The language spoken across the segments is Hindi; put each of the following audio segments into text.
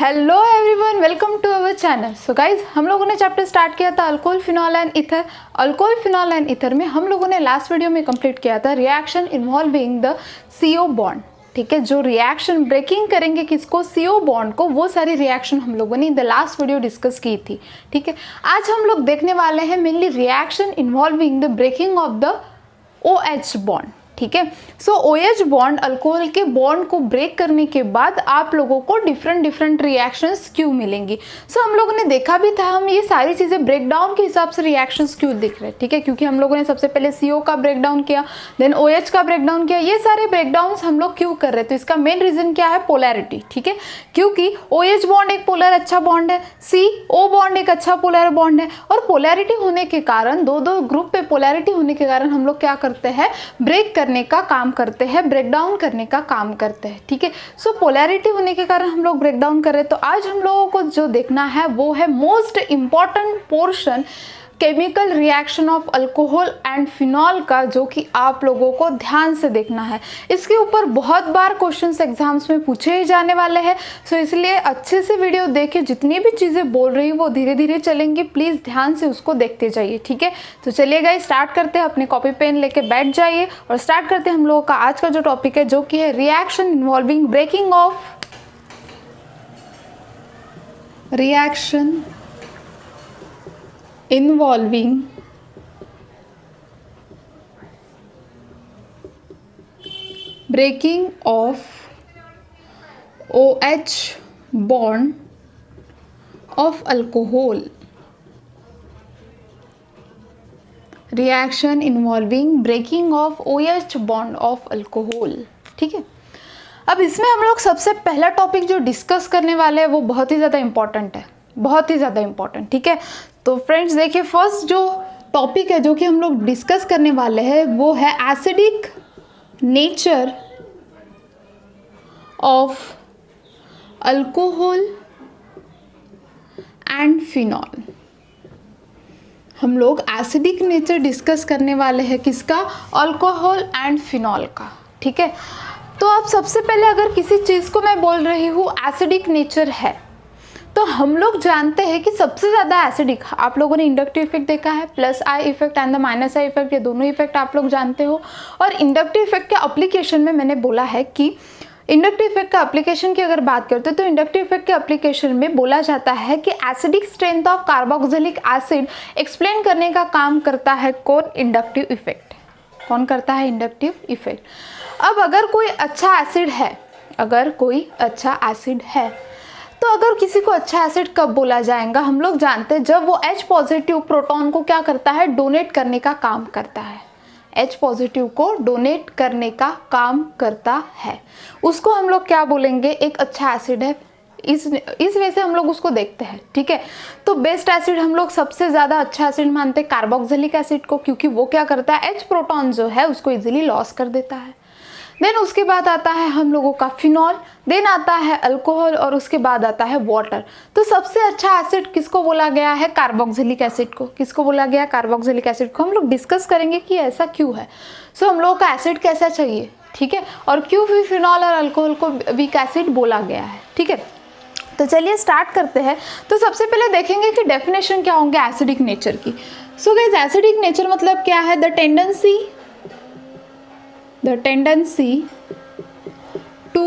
Hello everyone, welcome to our channel. So guys, हम लोगों ने चैप्टर स्टार्ट किया था alcohol, phenol and ether. Alcohol, phenol and ether में हम लोगों ने लास्ट वीडियो में कंप्लीट किया था reaction involving the CO bond. ठीक है, जो रिएक्शन ब्रेकिंग करेंगे किसको, CO बॉन्ड को, वो सारी रिएक्शन हम लोगों ने in the last video discuss की थी। ठीक है, आज हम लोग देखने वाले हैं mainly reaction involving the breaking of the OH bond. ठीक है, सो OH बॉन्ड अल्कोहल के बॉन्ड को ब्रेक करने के बाद आप लोगों को डिफरेंट रिएक्शंस क्यों मिलेंगी। सो हम लोगों ने देखा भी था, हम ये सारी चीज़ें ब्रेकडाउन के हिसाब से रिएक्शंस क्यों दिख रहे हैं। ठीक है, क्योंकि हम लोगों ने सबसे पहले CO का ब्रेकडाउन किया, देन OH का ब्रेकडाउन किया। ये सारे ब्रेकडाउन्स हम लोग क्यों कर रहे हैं, तो इसका मेन रीजन क्या है, पोलैरिटी। ठीक है, क्योंकि OH बॉन्ड एक पोलर अच्छा बॉन्ड है, CO बॉन्ड एक अच्छा पोलर बॉन्ड है, और पोलैरिटी होने के कारण दो ग्रुप पे पोलैरिटी होने के कारण हम लोग क्या करते हैं, ब्रेक करने का काम करते हैं, ब्रेकडाउन करने का काम करते हैं। ठीक है, सो पोलैरिटी होने के कारण हम लोग ब्रेकडाउन कर रहे हैं। तो आज हम लोगों को जो देखना है वो है most important portion, chemical reaction of alcohol and phenol का, जो कि आप लोगों को ध्यान से देखना है। इसके ऊपर बहुत बार क्वेश्चंस एग्जाम्स में पूछे ही जाने वाले हैं, सो इसलिए अच्छे से वीडियो देखे, जितनी भी चीज़ें बोल रही हूँ वो धीरे धीरे चलेंगी, प्लीज़ ध्यान से उसको देखते जाइए। ठीक है, तो चलिए गाइस, स्टार्ट करते हैं। अपने कॉपी पेन लेके बैठ जाइए और स्टार्ट करते हैं हम लोगों का आज का जो टॉपिक है, जो कि है reaction involving breaking of reaction involving breaking of OH bond of alcohol, reaction involving breaking of OH bond of alcohol। ठीक है, अब इसमें हम लोग सबसे पहला टॉपिक जो डिस्कस करने वाले हैं वो बहुत ही ज़्यादा इंपॉर्टेंट है, बहुत ही ज़्यादा इंपॉर्टेंट। ठीक है, तो फ्रेंड्स देखिए, फर्स्ट जो टॉपिक है जो कि हम लोग डिस्कस करने वाले हैं वो है acidic nature of alcohol and phenol. हम लोग एसिडिक नेचर डिस्कस करने वाले हैं किसका, अल्कोहल एंड फिनॉल का। ठीक है, तो अब सबसे पहले अगर किसी चीज़ को मैं बोल रही हूँ एसिडिक नेचर है, तो हम लोग जानते हैं कि सबसे ज़्यादा एसिडिक, आप लोगों ने इंडक्टिव इफेक्ट देखा है, +I effect and the -I effect, ये दोनों इफेक्ट आप लोग जानते हो। और इंडक्टिव इफेक्ट के एप्लीकेशन में मैंने बोला है कि इंडक्टिव इफेक्ट का एप्लीकेशन की अगर बात करते हैं तो इंडक्टिव इफेक्ट के एप्लीकेशन में बोला जाता है कि acidic strength of carboxylic acid explain करने का काम करता है कौन, इंडक्टिव इफेक्ट। कौन करता है, इंडक्टिव इफेक्ट। अब अगर कोई अच्छा एसिड है, अगर कोई अच्छा एसिड है, तो अगर किसी को अच्छा एसिड कब बोला जाएगा, हम लोग जानते हैं जब वो H पॉजिटिव प्रोटॉन को क्या करता है, डोनेट करने का काम करता है। H पॉजिटिव को डोनेट करने का काम करता है, उसको हम लोग क्या बोलेंगे, एक अच्छा एसिड है। इस वजह से हम लोग उसको देखते हैं। ठीक है, तो बेस्ट एसिड हम लोग सबसे ज़्यादा अच्छा एसिड मानते हैं कार्बोक्सिलिक एसिड को, क्योंकि वो क्या करता है, H प्रोटॉन जो है उसको इजीली लॉस कर देता है। देन उसके बाद आता है हम लोगों का फिनॉल, देन आता है अल्कोहल, और उसके बाद आता है वाटर। तो सबसे अच्छा एसिड किसको बोला गया है, कार्बोक्सिलिक एसिड को। किसको बोला गया, कार्बोक्सिलिक एसिड को। हम लोग डिस्कस करेंगे कि ऐसा क्यों है। सो हम लोगों का एसिड कैसा चाहिए, ठीक है, और क्यों भी फिनॉल और अल्कोहल को वीक एसिड बोला गया है। ठीक है, तो चलिए स्टार्ट करते हैं। तो सबसे पहले देखेंगे कि डेफिनेशन क्या होंगे एसिडिक नेचर की। सो गाइस, एसिडिक नेचर मतलब क्या है, the tendency to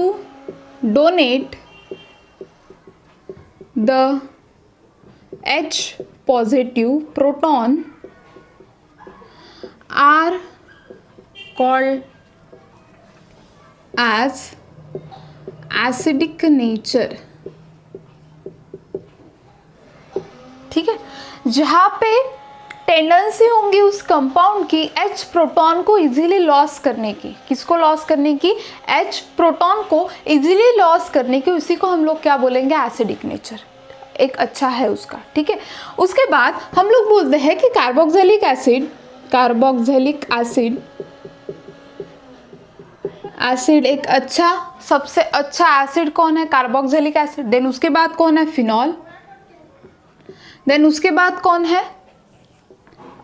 donate the H positive proton are called as acidic nature। ठीक है, जहाँ पे टेंडेंसी होंगी उस कंपाउंड की H प्रोटॉन को इजीली लॉस करने की। किसको लॉस करने की, H प्रोटॉन को इजीली लॉस करने की, उसी को हम लोग क्या बोलेंगे, एसिडिक नेचर। एक अच्छा है उसका। ठीक है, उसके बाद हम लोग बोलते हैं कि कार्बोक्सिलिक एसिड एक अच्छा, सबसे अच्छा एसिड कौन है, कार्बोक्सिलिक एसिड। देन उसके बाद कौन है, फिनॉल। देन उसके बाद कौन है,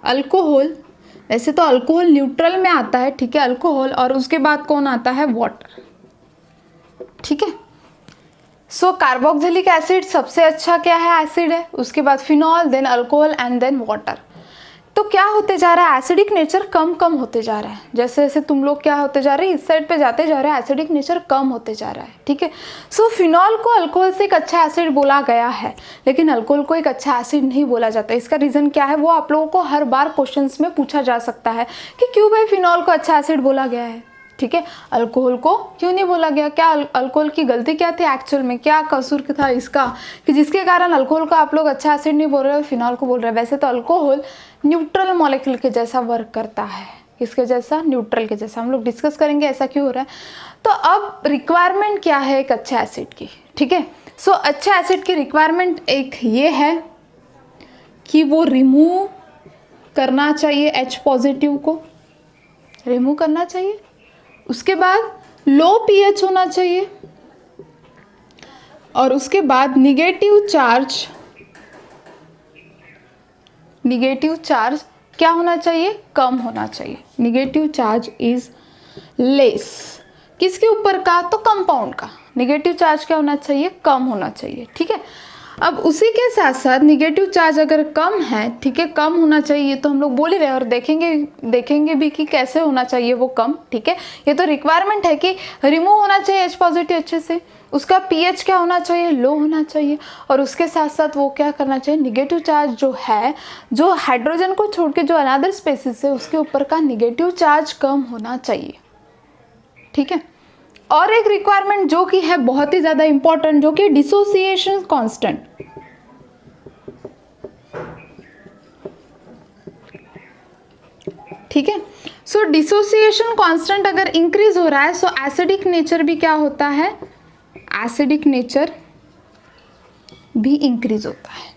अल्कोहल। वैसे तो अल्कोहल न्यूट्रल में आता है, ठीक है, अल्कोहल, और उसके बाद कौन आता है, वाटर। ठीक है, सो कार्बोक्सिलिक एसिड सबसे अच्छा क्या है, एसिड है, उसके बाद phenol, then alcohol and then water. तो क्या होते जा रहा है, एसिडिक नेचर कम कम होते जा रहा है, जैसे जैसे तुम लोग क्या होते जा रहे हैं, इस साइड पे जाते जा रहे हैं, एसिडिक नेचर कम होते जा रहा है, ठीक है। सो फिनॉल को अल्कोहल से एक अच्छा एसिड बोला गया है, लेकिन अल्कोहल को एक अच्छा एसिड नहीं बोला जाता। इसका रीज़न क्या है, वो आप लोगों को हर बार क्वेश्चंस में पूछा जा सकता है कि क्यों भाई फिनॉल को अच्छा एसिड बोला गया है, ठीक है, अल्कोहल को क्यों नहीं बोला गया, क्या अल्कोहल की गलती क्या थी एक्चुअल में, क्या कसूर था इसका कि जिसके कारण अल्कोहल को आप लोग अच्छा एसिड नहीं बोल रहे हो, फिनॉल को बोल रहे हैं। वैसे तो अल्कोहल न्यूट्रल मॉलिक्यूल के जैसा वर्क करता है, किसके जैसा, न्यूट्रल के जैसा। हम लोग डिस्कस करेंगे ऐसा क्यों हो रहा है। तो अब रिक्वायरमेंट क्या है एक अच्छे एसिड की, ठीक है। सो अच्छे एसिड की रिक्वायरमेंट एक ये है कि वो रिमूव करना चाहिए H पॉजिटिव को, रिमूव करना चाहिए, उसके बाद लो pH होना चाहिए, और उसके बाद निगेटिव चार्ज क्या होना चाहिए, कम होना चाहिए। निगेटिव चार्ज इज लेस, किसके ऊपर का, तो कंपाउंड का। निगेटिव चार्ज क्या होना चाहिए, कम होना चाहिए, ठीक है। अब उसी के साथ साथ निगेटिव चार्ज अगर कम है, ठीक है, कम होना चाहिए, तो हम लोग बोल ही रहे हैं और देखेंगे भी कि कैसे होना चाहिए वो कम, ठीक है। ये तो रिक्वायरमेंट है कि रिमूव होना चाहिए H पॉजिटिव अच्छे से, उसका pH क्या होना चाहिए, लो होना चाहिए, और उसके साथ साथ वो क्या करना चाहिए, निगेटिव चार्ज जो है, जो हाइड्रोजन को छोड़ के जो अनदर स्पेसिस है उसके ऊपर का निगेटिव चार्ज कम होना चाहिए, ठीक है। और एक रिक्वायरमेंट जो कि है बहुत ही ज़्यादा इंपॉर्टेंट, जो कि डिसोसिएशन कांस्टेंट। ठीक है, सो डिसोसिएशन कांस्टेंट अगर इंक्रीज हो रहा है, सो एसिडिक नेचर भी क्या होता है, एसिडिक नेचर भी इंक्रीज होता है,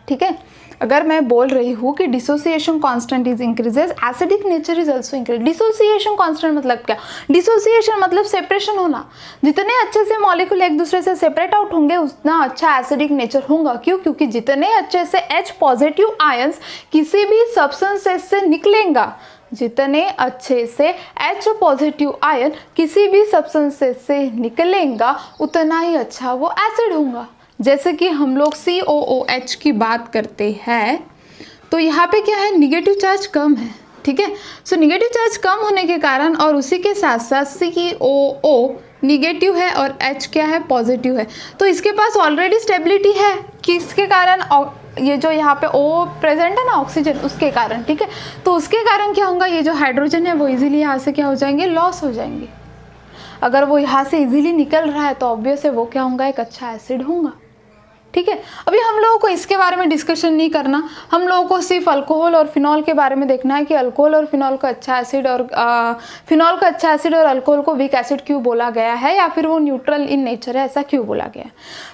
ठीक है। अगर मैं बोल रही हूँ कि dissociation constant is increases, acidic nature is also increase. Dissociation constant मतलब क्या, डिसोसिएशन मतलब सेपरेशन होना। जितने अच्छे से मॉलिक्यूल एक दूसरे से सेपरेट आउट होंगे उतना अच्छा एसिडिक नेचर होगा। क्यों, क्योंकि जितने अच्छे से H पॉजिटिव आयंस किसी भी सब्सटेंस से निकलेगा, जितने अच्छे से H पॉजिटिव आयन किसी भी सब्सटेंस से निकलेगा, उतना ही अच्छा वो एसिड होगा। जैसे कि हम लोग COOH की बात करते हैं, तो यहाँ पे क्या है, निगेटिव चार्ज कम है, ठीक है। सो निगेटिव चार्ज कम होने के कारण, और उसी के साथ साथ COO निगेटिव है और H क्या है, पॉजिटिव है, तो इसके पास ऑलरेडी स्टेबिलिटी है, किसके कारण, ये जो यहाँ पे O प्रेजेंट है ना, ऑक्सीजन, उसके कारण, ठीक है। तो उसके कारण क्या होगा, ये जो हाइड्रोजन है वो इजीली यहाँ से क्या हो जाएंगे, लॉस हो जाएंगे। अगर वो यहाँ से इजीली निकल रहा है तो ऑब्वियस है वो क्या होगा, एक अच्छा एसिड होगा, ठीक है। अभी हम लोगों को इसके बारे में डिस्कशन नहीं करना, हम लोगों को सिर्फ अल्कोहल और फिनॉल के बारे में देखना है कि अल्कोहल और फिनॉल का अच्छा एसिड और फिनॉल का अच्छा एसिड और अल्कोहल को वीक एसिड क्यों बोला गया है, या फिर वो न्यूट्रल इन नेचर है, ऐसा क्यों बोला गया है।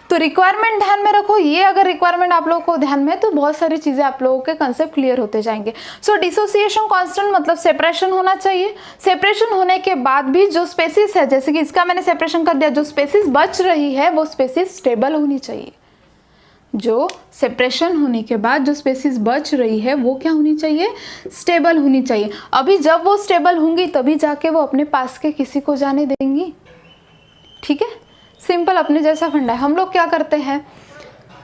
तो रिक्वायरमेंट ध्यान में रखो, ये अगर रिक्वायरमेंट आप लोगों को ध्यान में है तो बहुत सारी चीज़ें आप लोगों के कंसेप्ट क्लियर होते जाएंगे। सो डिसोसिएशन कांस्टेंट मतलब सेपरेशन होना चाहिए। सेपरेशन होने के बाद भी जो स्पेसिस है, जैसे कि इसका मैंने सेपरेशन कर दिया, जो स्पेसिस बच रही है वो स्पेसिस स्टेबल होनी चाहिए। जो सेपरेशन होने के बाद जो स्पेसिस बच रही है वो क्या होनी चाहिए, स्टेबल होनी चाहिए। अभी जब वो स्टेबल होंगी तभी जाके वो अपने पास के किसी को जाने देंगी, ठीक है। सिंपल अपने जैसा फंडा है। हम लोग क्या करते हैं,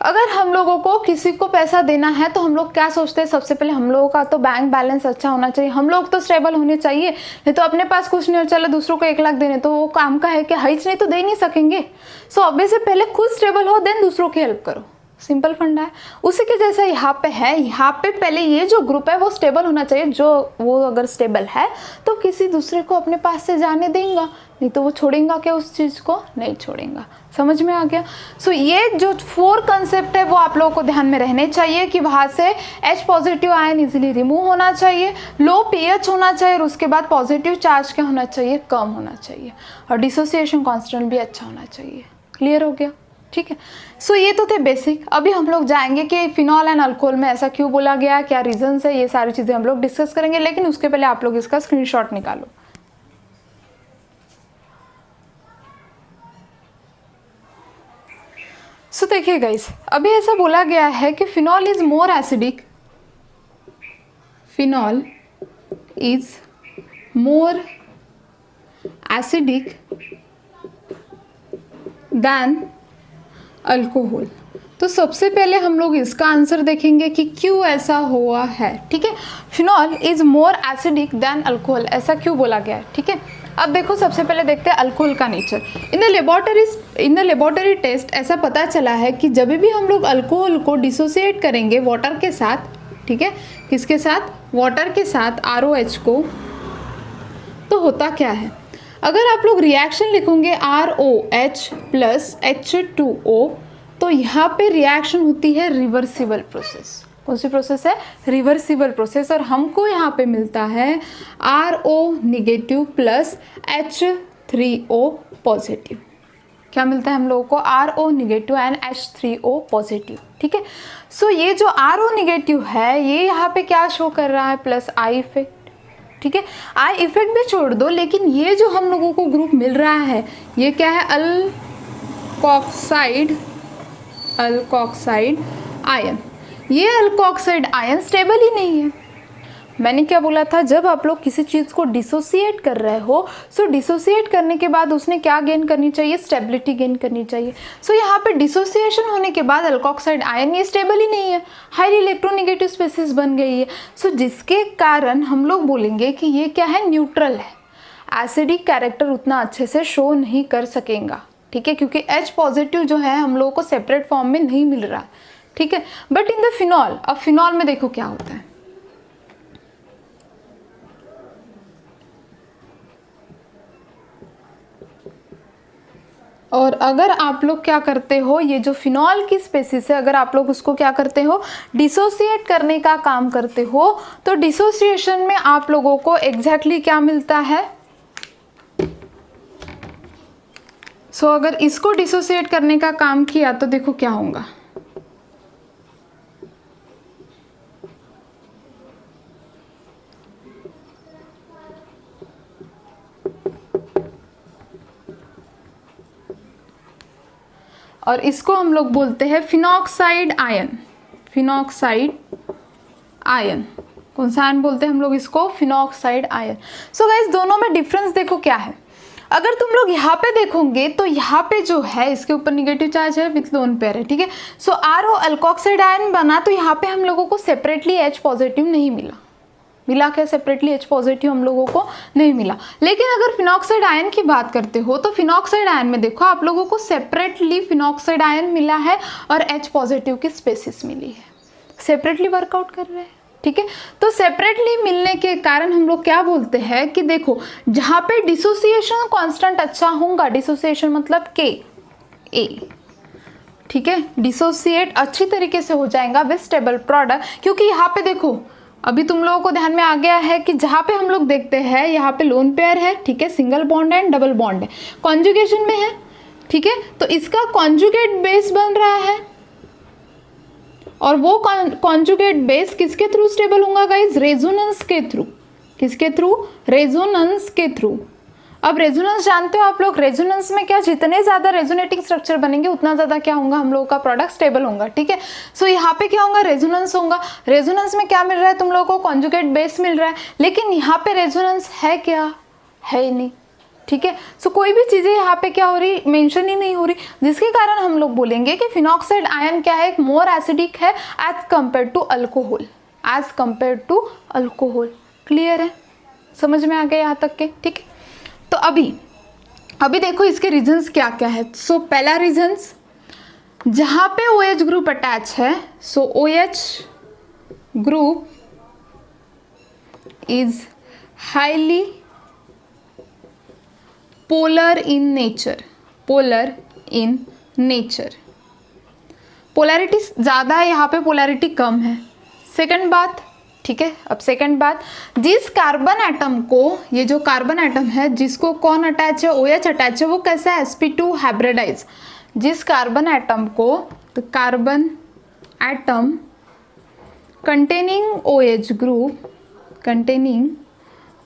अगर हम लोगों को किसी को पैसा देना है तो हम लोग क्या सोचते हैं, सबसे पहले हम लोगों का तो बैंक बैलेंस अच्छा होना चाहिए, हम लोग तो स्टेबल होने चाहिए, नहीं तो अपने पास कुछ नहीं हो, चलो दूसरों को 1 लाख देने, तो वो काम का है कि हाइच नहीं तो दे नहीं सकेंगे। सो ऑब्वियसली पहले खुद स्टेबल हो, देन दूसरों की हेल्प करो। सिंपल फंडा है। उसी के जैसा यहाँ पे है, यहाँ पे पहले ये जो ग्रुप है वो स्टेबल होना चाहिए। जो वो अगर स्टेबल है तो किसी दूसरे को अपने पास से जाने देगा, नहीं तो वो छोड़ेगा क्या, उस चीज़ को नहीं छोड़ेगा। समझ में आ गया। सो ये जो 4 कंसेप्ट है वो आप लोगों को ध्यान में रहने चाहिए कि वहाँ से H positive ion easily remove होना चाहिए, लो pH होना चाहिए, और उसके बाद पॉजिटिव चार्ज क्या होना चाहिए, कम होना चाहिए, और डिसोसिएशन कांस्टेंट भी अच्छा होना चाहिए। क्लियर हो गया, ठीक है। सो ये तो थे बेसिक। अभी हम लोग जाएंगे कि फिनॉल एंड अल्कोहल में ऐसा क्यों बोला गया, क्या रीजंस है, ये सारी चीज़ें हम लोग डिस्कस करेंगे, लेकिन उसके पहले आप लोग इसका स्क्रीनशॉट निकालो। सो देखिए गाइस, अभी ऐसा बोला गया है कि phenol is more acidic, phenol is more acidic then alcohol. तो सबसे पहले हम लोग इसका आंसर देखेंगे कि क्यों ऐसा हुआ है, ठीक है। Phenol is more acidic then alcohol, ऐसा क्यों बोला गया है, ठीक है। अब देखो सबसे पहले देखते हैं अल्कोहल का nature. In the laboratory test ऐसा पता चला है कि जब भी हम लोग अल्कोहल को डिसोसिएट करेंगे वाटर के साथ, ठीक है, किसके साथ, वाटर के साथ, ROH को, तो होता क्या है, अगर आप लोग रिएक्शन लिखोगे ROH प्लस H2O, तो यहाँ पे रिएक्शन होती है रिवर्सिबल प्रोसेस। कौन सी प्रोसेस है, रिवर्सिबल प्रोसेस, और हमको यहाँ पे मिलता है RO negative plus H3O positive. क्या मिलता है हम लोगों को, RO negative and H3O positive, ठीक है। सो ये जो RO निगेटिव है ये यहाँ पे क्या शो कर रहा है, प्लस आई इफेक्ट, ठीक है। आई इफेक्ट भी छोड़ दो, लेकिन ये जो हम लोगों को ग्रुप मिल रहा है ये क्या है, अल्कोक्साइड आयन। ये अल्कोक्साइड आयन स्टेबल ही नहीं है। मैंने क्या बोला था, जब आप लोग किसी चीज़ को डिसोसिएट कर रहे हो, सो डिसोसिएट करने के बाद उसने क्या गेन करनी चाहिए, स्टेबिलिटी गेन करनी चाहिए। सो यहाँ पे डिसोसिएशन होने के बाद अल्कोक्साइड आयन ये स्टेबल ही नहीं है, हाईली इलेक्ट्रोनेगेटिव स्पीसीज बन गई है। सो जिसके कारण हम लोग बोलेंगे कि ये क्या है, न्यूट्रल है, एसिडिक कैरेक्टर उतना अच्छे से शो नहीं कर सकेगा, ठीक है, क्योंकि H पॉजिटिव जो है हम लोगों को सेपरेट फॉर्म में नहीं मिल रहा, ठीक है। बट इन द फिनॉल, अब फिनॉल में देखो क्या होता है, और अगर आप लोग क्या करते हो, ये जो फिनॉल की स्पेसीज है, अगर आप लोग उसको क्या करते हो, डिसोसिएट करने का काम करते हो, तो डिसोसिएशन में आप लोगों को एग्जैक्टली क्या मिलता है। सो अगर इसको डिसोसिएट करने का काम किया तो देखो क्या होगा, और इसको हम लोग बोलते हैं फिनॉक्साइड आयन। फिनॉक्साइड आयन, कौन सा आयन बोलते हैं हम लोग इसको, फिनॉक्साइड आयन। सो गाइस दोनों में डिफरेंस देखो क्या है। अगर तुम लोग यहाँ पे देखोगे तो यहाँ पे जो है इसके ऊपर निगेटिव चार्ज है विथ लोन पेयर है, ठीक है। सो RO अल्कोक्साइड आयन बना, तो यहाँ पे हम लोगों को सेपरेटली H पॉजिटिव नहीं मिला क्या, सेपरेटली H पॉजिटिव हम लोगों को नहीं मिला। लेकिन अगर फिनॉक्साइड आयन की बात करते हो तो फिनॉक्साइड आयन में देखो आप लोगों को सेपरेटली फिनॉक्साइड आयन मिला है और H पॉजिटिव की स्पेसिस मिली है, सेपरेटली वर्कआउट कर रहे हैं, ठीक है। तो सेपरेटली मिलने के कारण हम लोग क्या बोलते हैं कि देखो जहाँ पे डिसोसिएशन कांस्टेंट अच्छा होगा, डिसोसिएशन मतलब Ka, ठीक है, डिसोसिएट अच्छी तरीके से हो जाएगा विद स्टेबल प्रोडक्ट। क्योंकि यहाँ पे देखो अभी तुम लोगों को ध्यान में आ गया है कि जहाँ पे हम लोग देखते हैं यहाँ पे लोन पेयर है, ठीक है, single bond and double bond है, कॉन्जुगेशन में है, ठीक है। तो इसका कॉन्जुगेट बेस बन रहा है और वो कॉन्जुगेट बेस किसके थ्रू स्टेबल होगा गाइज, रेजोनेंस के थ्रू। किसके थ्रू, रेजोनेंस के थ्रू। अब रेजोनेंस जानते हो आप लोग, रेजोनेंस में क्या, जितने ज़्यादा रेजोनेटिंग स्ट्रक्चर बनेंगे उतना ज़्यादा क्या होगा, हम लोगों का प्रोडक्ट स्टेबल होगा, ठीक है। सो यहाँ पे क्या होगा, रेजोनेंस होगा। रेजोनेंस में क्या मिल रहा है तुम लोगों को, कॉन्जुगेट बेस मिल रहा है, लेकिन यहाँ पे रेजोनेंस है क्या, है ही नहीं, ठीक है। सो कोई भी चीज़ें यहाँ पे क्या हो रही, मेंशन ही नहीं हो रही, जिसके कारण हम लोग बोलेंगे कि फिनॉक्साइड आयन क्या है, एक मोर एसिडिक है as compare to alcohol, as compare to alcohol. Clear है, समझ में आ गया यहाँ तक के, ठीक है। तो अभी देखो इसके रीजंस क्या क्या है। सो पहला रीजंस, जहाँ पे OH ग्रुप अटैच है, so OH group is highly polar in nature, polar in nature, polarity ज़्यादा है, यहाँ पे पोलैरिटी कम है। सेकंड बात, ठीक है, अब सेकंड बात, जिस कार्बन एटम को, ये जो कार्बन एटम है जिसको कौन अटैच है, OH अटैच है, वो कैसा है, sp2 हाइब्रिडाइज। जिस कार्बन एटम को, तो carbon atom containing OH group, containing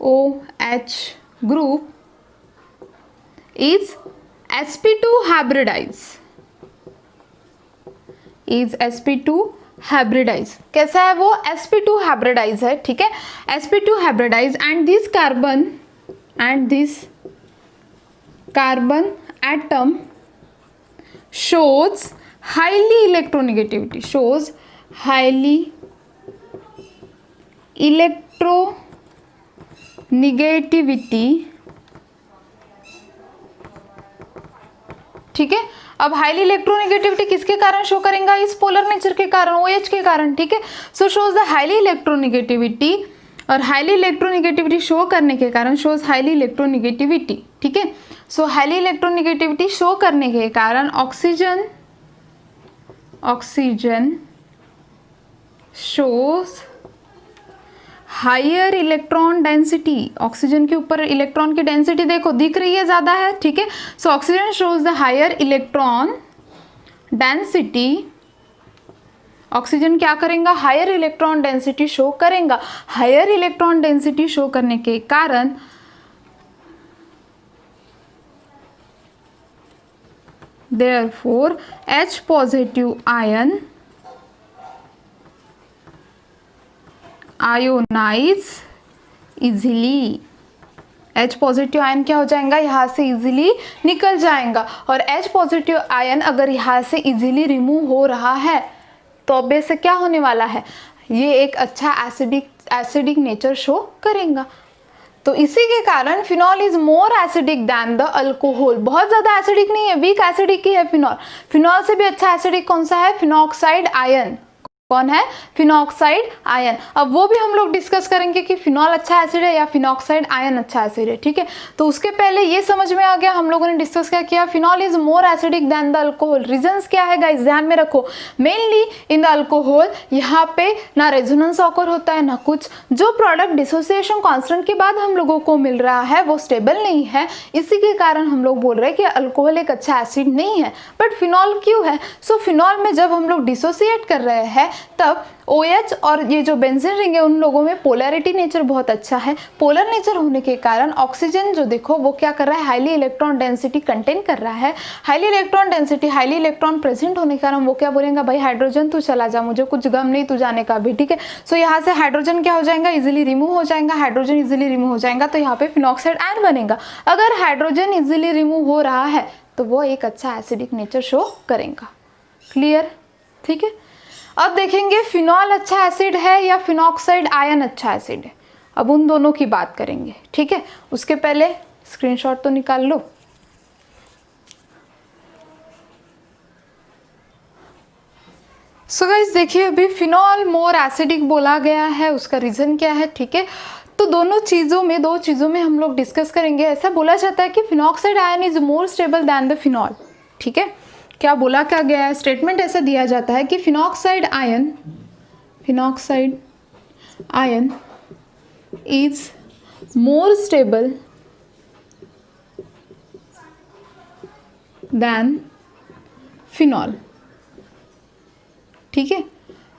OH group is sp2 hybridize, is sp2 hybridize. कैसा है वो, sp2 हाइब्रिडाइज है, ठीक है, sp2 hybridize and this carbon atom shows highly electronegativity, shows highly electronegativity, ठीक है। अब हाईली इलेक्ट्रोनेगेटिविटी किसके कारण शो करेंगे? इस पोलर नेचर के कारण, OH के कारण, ठीक है। सो शोज द हाईली इलेक्ट्रोनेगेटिविटी, और हाईली इलेक्ट्रोनेगेटिविटी शो करने के कारण शोज हाईली इलेक्ट्रोनेगेटिविटी, ठीक है। सो हाईली इलेक्ट्रोनेगेटिविटी शो करने के कारण oxygen shows higher electron density, oxygen के ऊपर इलेक्ट्रॉन की डेंसिटी देखो दिख रही है ज़्यादा है, ठीक है। So oxygen shows the higher electron density, oxygen क्या करेगा? हायर इलेक्ट्रॉन डेंसिटी शो करेगा। हायर इलेक्ट्रॉन डेंसिटी शो करने के कारण therefore H positive ion ionize easily, H positive ion क्या हो जाएगा? यहाँ से इजीली निकल जाएगा। और H पॉजिटिव आयन अगर यहाँ से इजीली रिमूव हो रहा है तो अब से क्या होने वाला है? ये एक अच्छा एसिडिक नेचर शो करेगा। तो इसी के कारण phenol is more acidic than the alcohol, बहुत ज़्यादा एसिडिक नहीं है, वीक एसिडिक ही है फिनॉल। फिनॉल से भी अच्छा एसिडिक कौन सा है? Phenoxide ion. कौन है? Phenoxide ion. अब वो भी हम लोग डिस्कस करेंगे कि फिनॉल अच्छा एसिड है या फिनॉक्साइड आयन अच्छा एसिड है, ठीक है। तो उसके पहले ये समझ में आ गया, हम लोगों ने डिस्कस क्या किया? Phenol is more acidic than the alcohol. Reasons क्या है गाइस, ध्यान में रखो। मेनली इन द अल्कोहल यहाँ पे ना रेजोनेंस ऑकर होता है ना कुछ, जो प्रोडक्ट डिसोसिएशन कांस्टेंट के बाद हम लोगों को मिल रहा है वो स्टेबल नहीं है, इसी के कारण हम लोग बोल रहे हैं कि अल्कोहल एक अच्छा एसिड नहीं है। बट फिनॉल क्यों है? सो फिनॉल में जब हम लोग डिसोसिएट कर रहे हैं तब OH और ये जो बेंजीन रिंग है उन लोगों में पोलैरिटी नेचर बहुत अच्छा है। पोलर नेचर होने के कारण ऑक्सीजन जो देखो वो क्या कर रहा है? हाईली इलेक्ट्रॉन डेंसिटी कंटेन कर रहा है। Highly electron density, highly electron present होने के कारण वो क्या बोलेंगे? भाई हाइड्रोजन तू चला जा, मुझे कुछ गम नहीं तू जाने का भी, ठीक है। सो यहाँ से हाइड्रोजन क्या हो जाएगा? इजिली रिमूव हो जाएगा। हाइड्रोजन इजिली रिमूव हो जाएगा तो यहाँ पे फिनॉक्साइड आयन बनेगा। अगर हाइड्रोजन इजिली रिमूव हो रहा है तो वो एक अच्छा एसिडिक नेचर शो करेगा। क्लियर, ठीक है। अब देखेंगे फिनॉल अच्छा एसिड है या फिनॉक्साइड आयन अच्छा एसिड है। अब उन दोनों की बात करेंगे, ठीक है। उसके पहले स्क्रीनशॉट तो निकाल लो। सो गाइस देखिए, अभी फिनॉल मोर एसिडिक बोला गया है, उसका रीजन क्या है, ठीक है। तो दो चीज़ों में हम लोग डिस्कस करेंगे। ऐसा बोला जाता है कि phenoxide ion is more stable then the phenol, ठीक है। क्या बोला क्या गया है? स्टेटमेंट ऐसा दिया जाता है कि phenoxide ion is more stable then phenol, ठीक है।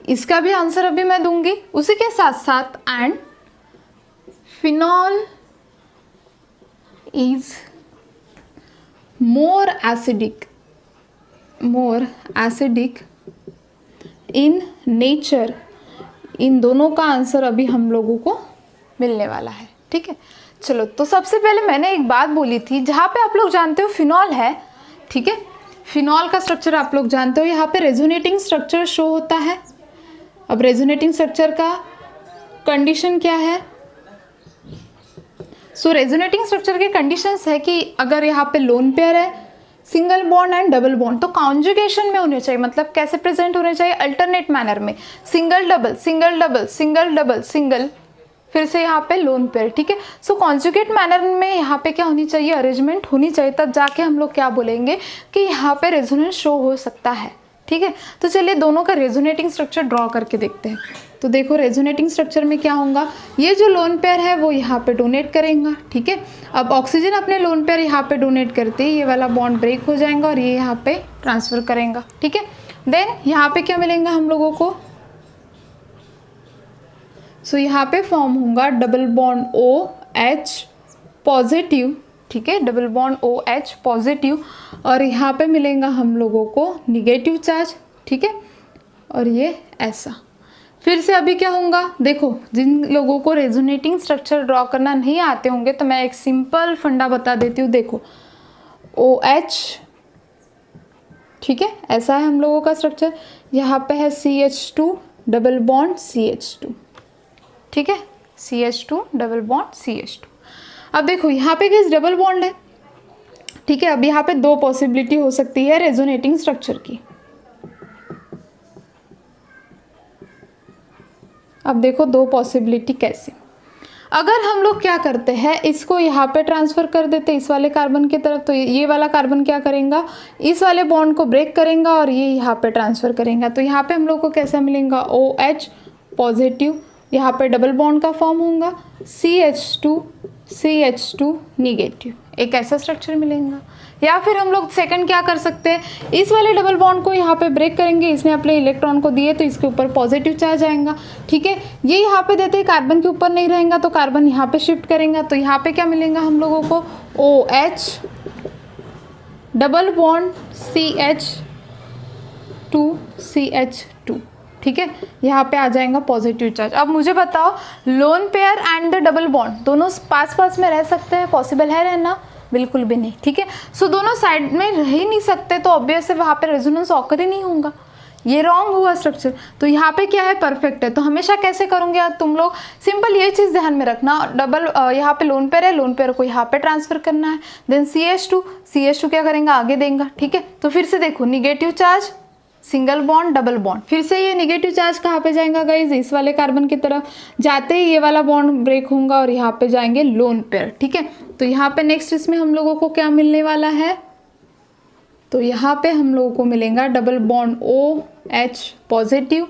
इसका भी आंसर अभी मैं दूंगी। उसी के साथ साथ and phenol is more acidic in nature, इन दोनों का आंसर अभी हम लोगों को मिलने वाला है, ठीक है। चलो, तो सबसे पहले मैंने एक बात बोली थी, जहाँ पे आप लोग जानते हो फिनॉल है, ठीक है। फिनॉल का स्ट्रक्चर आप लोग जानते हो, यहाँ पे रेजोनेटिंग स्ट्रक्चर शो होता है। अब रेजोनेटिंग स्ट्रक्चर का कंडीशन क्या है? सो रेजोनेटिंग स्ट्रक्चर के कंडीशंस है कि अगर यहाँ पे लोन पेयर है, single bond and double bond, तो कॉन्जुगेशन में होने चाहिए। मतलब कैसे प्रेजेंट होने चाहिए? अल्टरनेट मैनर में, single double single double single double single, फिर से यहाँ पे लोन पेयर, ठीक है। सो कॉन्जुगेट मैनर में यहाँ पे क्या होनी चाहिए? अरेंजमेंट होनी चाहिए, तब जाके हम लोग क्या बोलेंगे कि यहाँ पे रेजोनेंस शो हो सकता है, ठीक है। तो चलिए दोनों का रेजोनेटिंग स्ट्रक्चर ड्रॉ करके देखते हैं। तो देखो रेजोनेटिंग स्ट्रक्चर में क्या होगा? ये जो लोन पेयर है वो यहाँ पे डोनेट करेगा, ठीक है। अब ऑक्सीजन अपने लोन पेयर यहाँ पे डोनेट करते ही ये वाला बॉन्ड ब्रेक हो जाएगा और ये यहाँ पे ट्रांसफर करेगा, ठीक है। देन यहाँ पे क्या मिलेगा हम लोगों को? सो यहाँ पे फॉर्म होगा डबल बॉन्ड OH पॉजिटिव, ठीक है, डबल बॉन्ड OH पॉजिटिव, और यहाँ पे मिलेगा हम लोगों को निगेटिव चार्ज, ठीक है। और ये ऐसा फिर से अभी क्या होगा? देखो, जिन लोगों को रेजोनेटिंग स्ट्रक्चर ड्रॉ करना नहीं आते होंगे तो मैं एक सिंपल फंडा बता देती हूँ। देखो OH, ठीक है, ऐसा है हम लोगों का स्ट्रक्चर। यहाँ पे है CH2 डबल बॉन्ड CH2, ठीक है, CH2 डबल बॉन्ड CH2। अब देखो यहाँ पे किस डबल बॉन्ड है, ठीक है। अब यहाँ पे दो पॉसिबिलिटी हो सकती है रेजोनेटिंग स्ट्रक्चर की। अब देखो दो पॉसिबिलिटी कैसे, अगर हम लोग क्या करते हैं, इसको यहाँ पे ट्रांसफ़र कर देते इस वाले कार्बन की तरफ, तो ये वाला कार्बन क्या करेगा, इस वाले बॉन्ड को ब्रेक करेगा और ये यहाँ पे ट्रांसफ़र करेगा। तो यहाँ पे हम लोग को कैसा मिलेगा, OH पॉजिटिव, यहाँ पे डबल बॉन्ड का फॉर्म होगा, CH2 निगेटिव, एक ऐसा स्ट्रक्चर मिलेगा। या फिर हम लोग सेकंड क्या कर सकते हैं, इस वाले डबल बॉन्ड को यहाँ पे ब्रेक करेंगे, इसने अपने इलेक्ट्रॉन को दिए तो इसके ऊपर पॉजिटिव चार्ज आएगा, ठीक है। ये यहाँ पे देते हैं, कार्बन के ऊपर नहीं रहेगा तो कार्बन यहाँ पे शिफ्ट करेंगे, तो यहाँ पे क्या मिलेगा हम लोगों को, OH डबल बॉन्ड CH2, ठीक है। यहाँ पे आ जाएगा पॉजिटिव चार्ज। अब मुझे बताओ, lone pair and the double bond दोनों पास पास में रह सकते हैं, पॉसिबल है रहना, बिल्कुल भी नहीं, ठीक है। सो दोनों साइड में रह ही नहीं सकते, तो ऑब्वियस है वहाँ पे रेजोनेंस ऑकर ही नहीं होगा, ये रॉन्ग हुआ स्ट्रक्चर। तो यहाँ पे क्या है, परफेक्ट है। तो हमेशा कैसे करोगे यार तुम लोग, सिंपल ये चीज़ ध्यान में रखना, डबल यहाँ पे लोन पेयर है, लोन पेयर को यहाँ पे ट्रांसफर करना है, देन CH2 क्या करेंगे, आगे देंगे, ठीक है। तो फिर से देखो, negative charge, single bond, double bond, फिर से ये निगेटिव चार्ज कहाँ पे जाएगा गाइज, इस वाले कार्बन की तरफ, जाते ही ये वाला बॉन्ड ब्रेक होगा और यहाँ पे जाएंगे लोन पेयर, ठीक है। तो यहाँ पे नेक्स्ट इसमें हम लोगों को क्या मिलने वाला है, तो यहाँ पे हम लोगों को मिलेगा डबल बॉन्ड OH पॉजिटिव,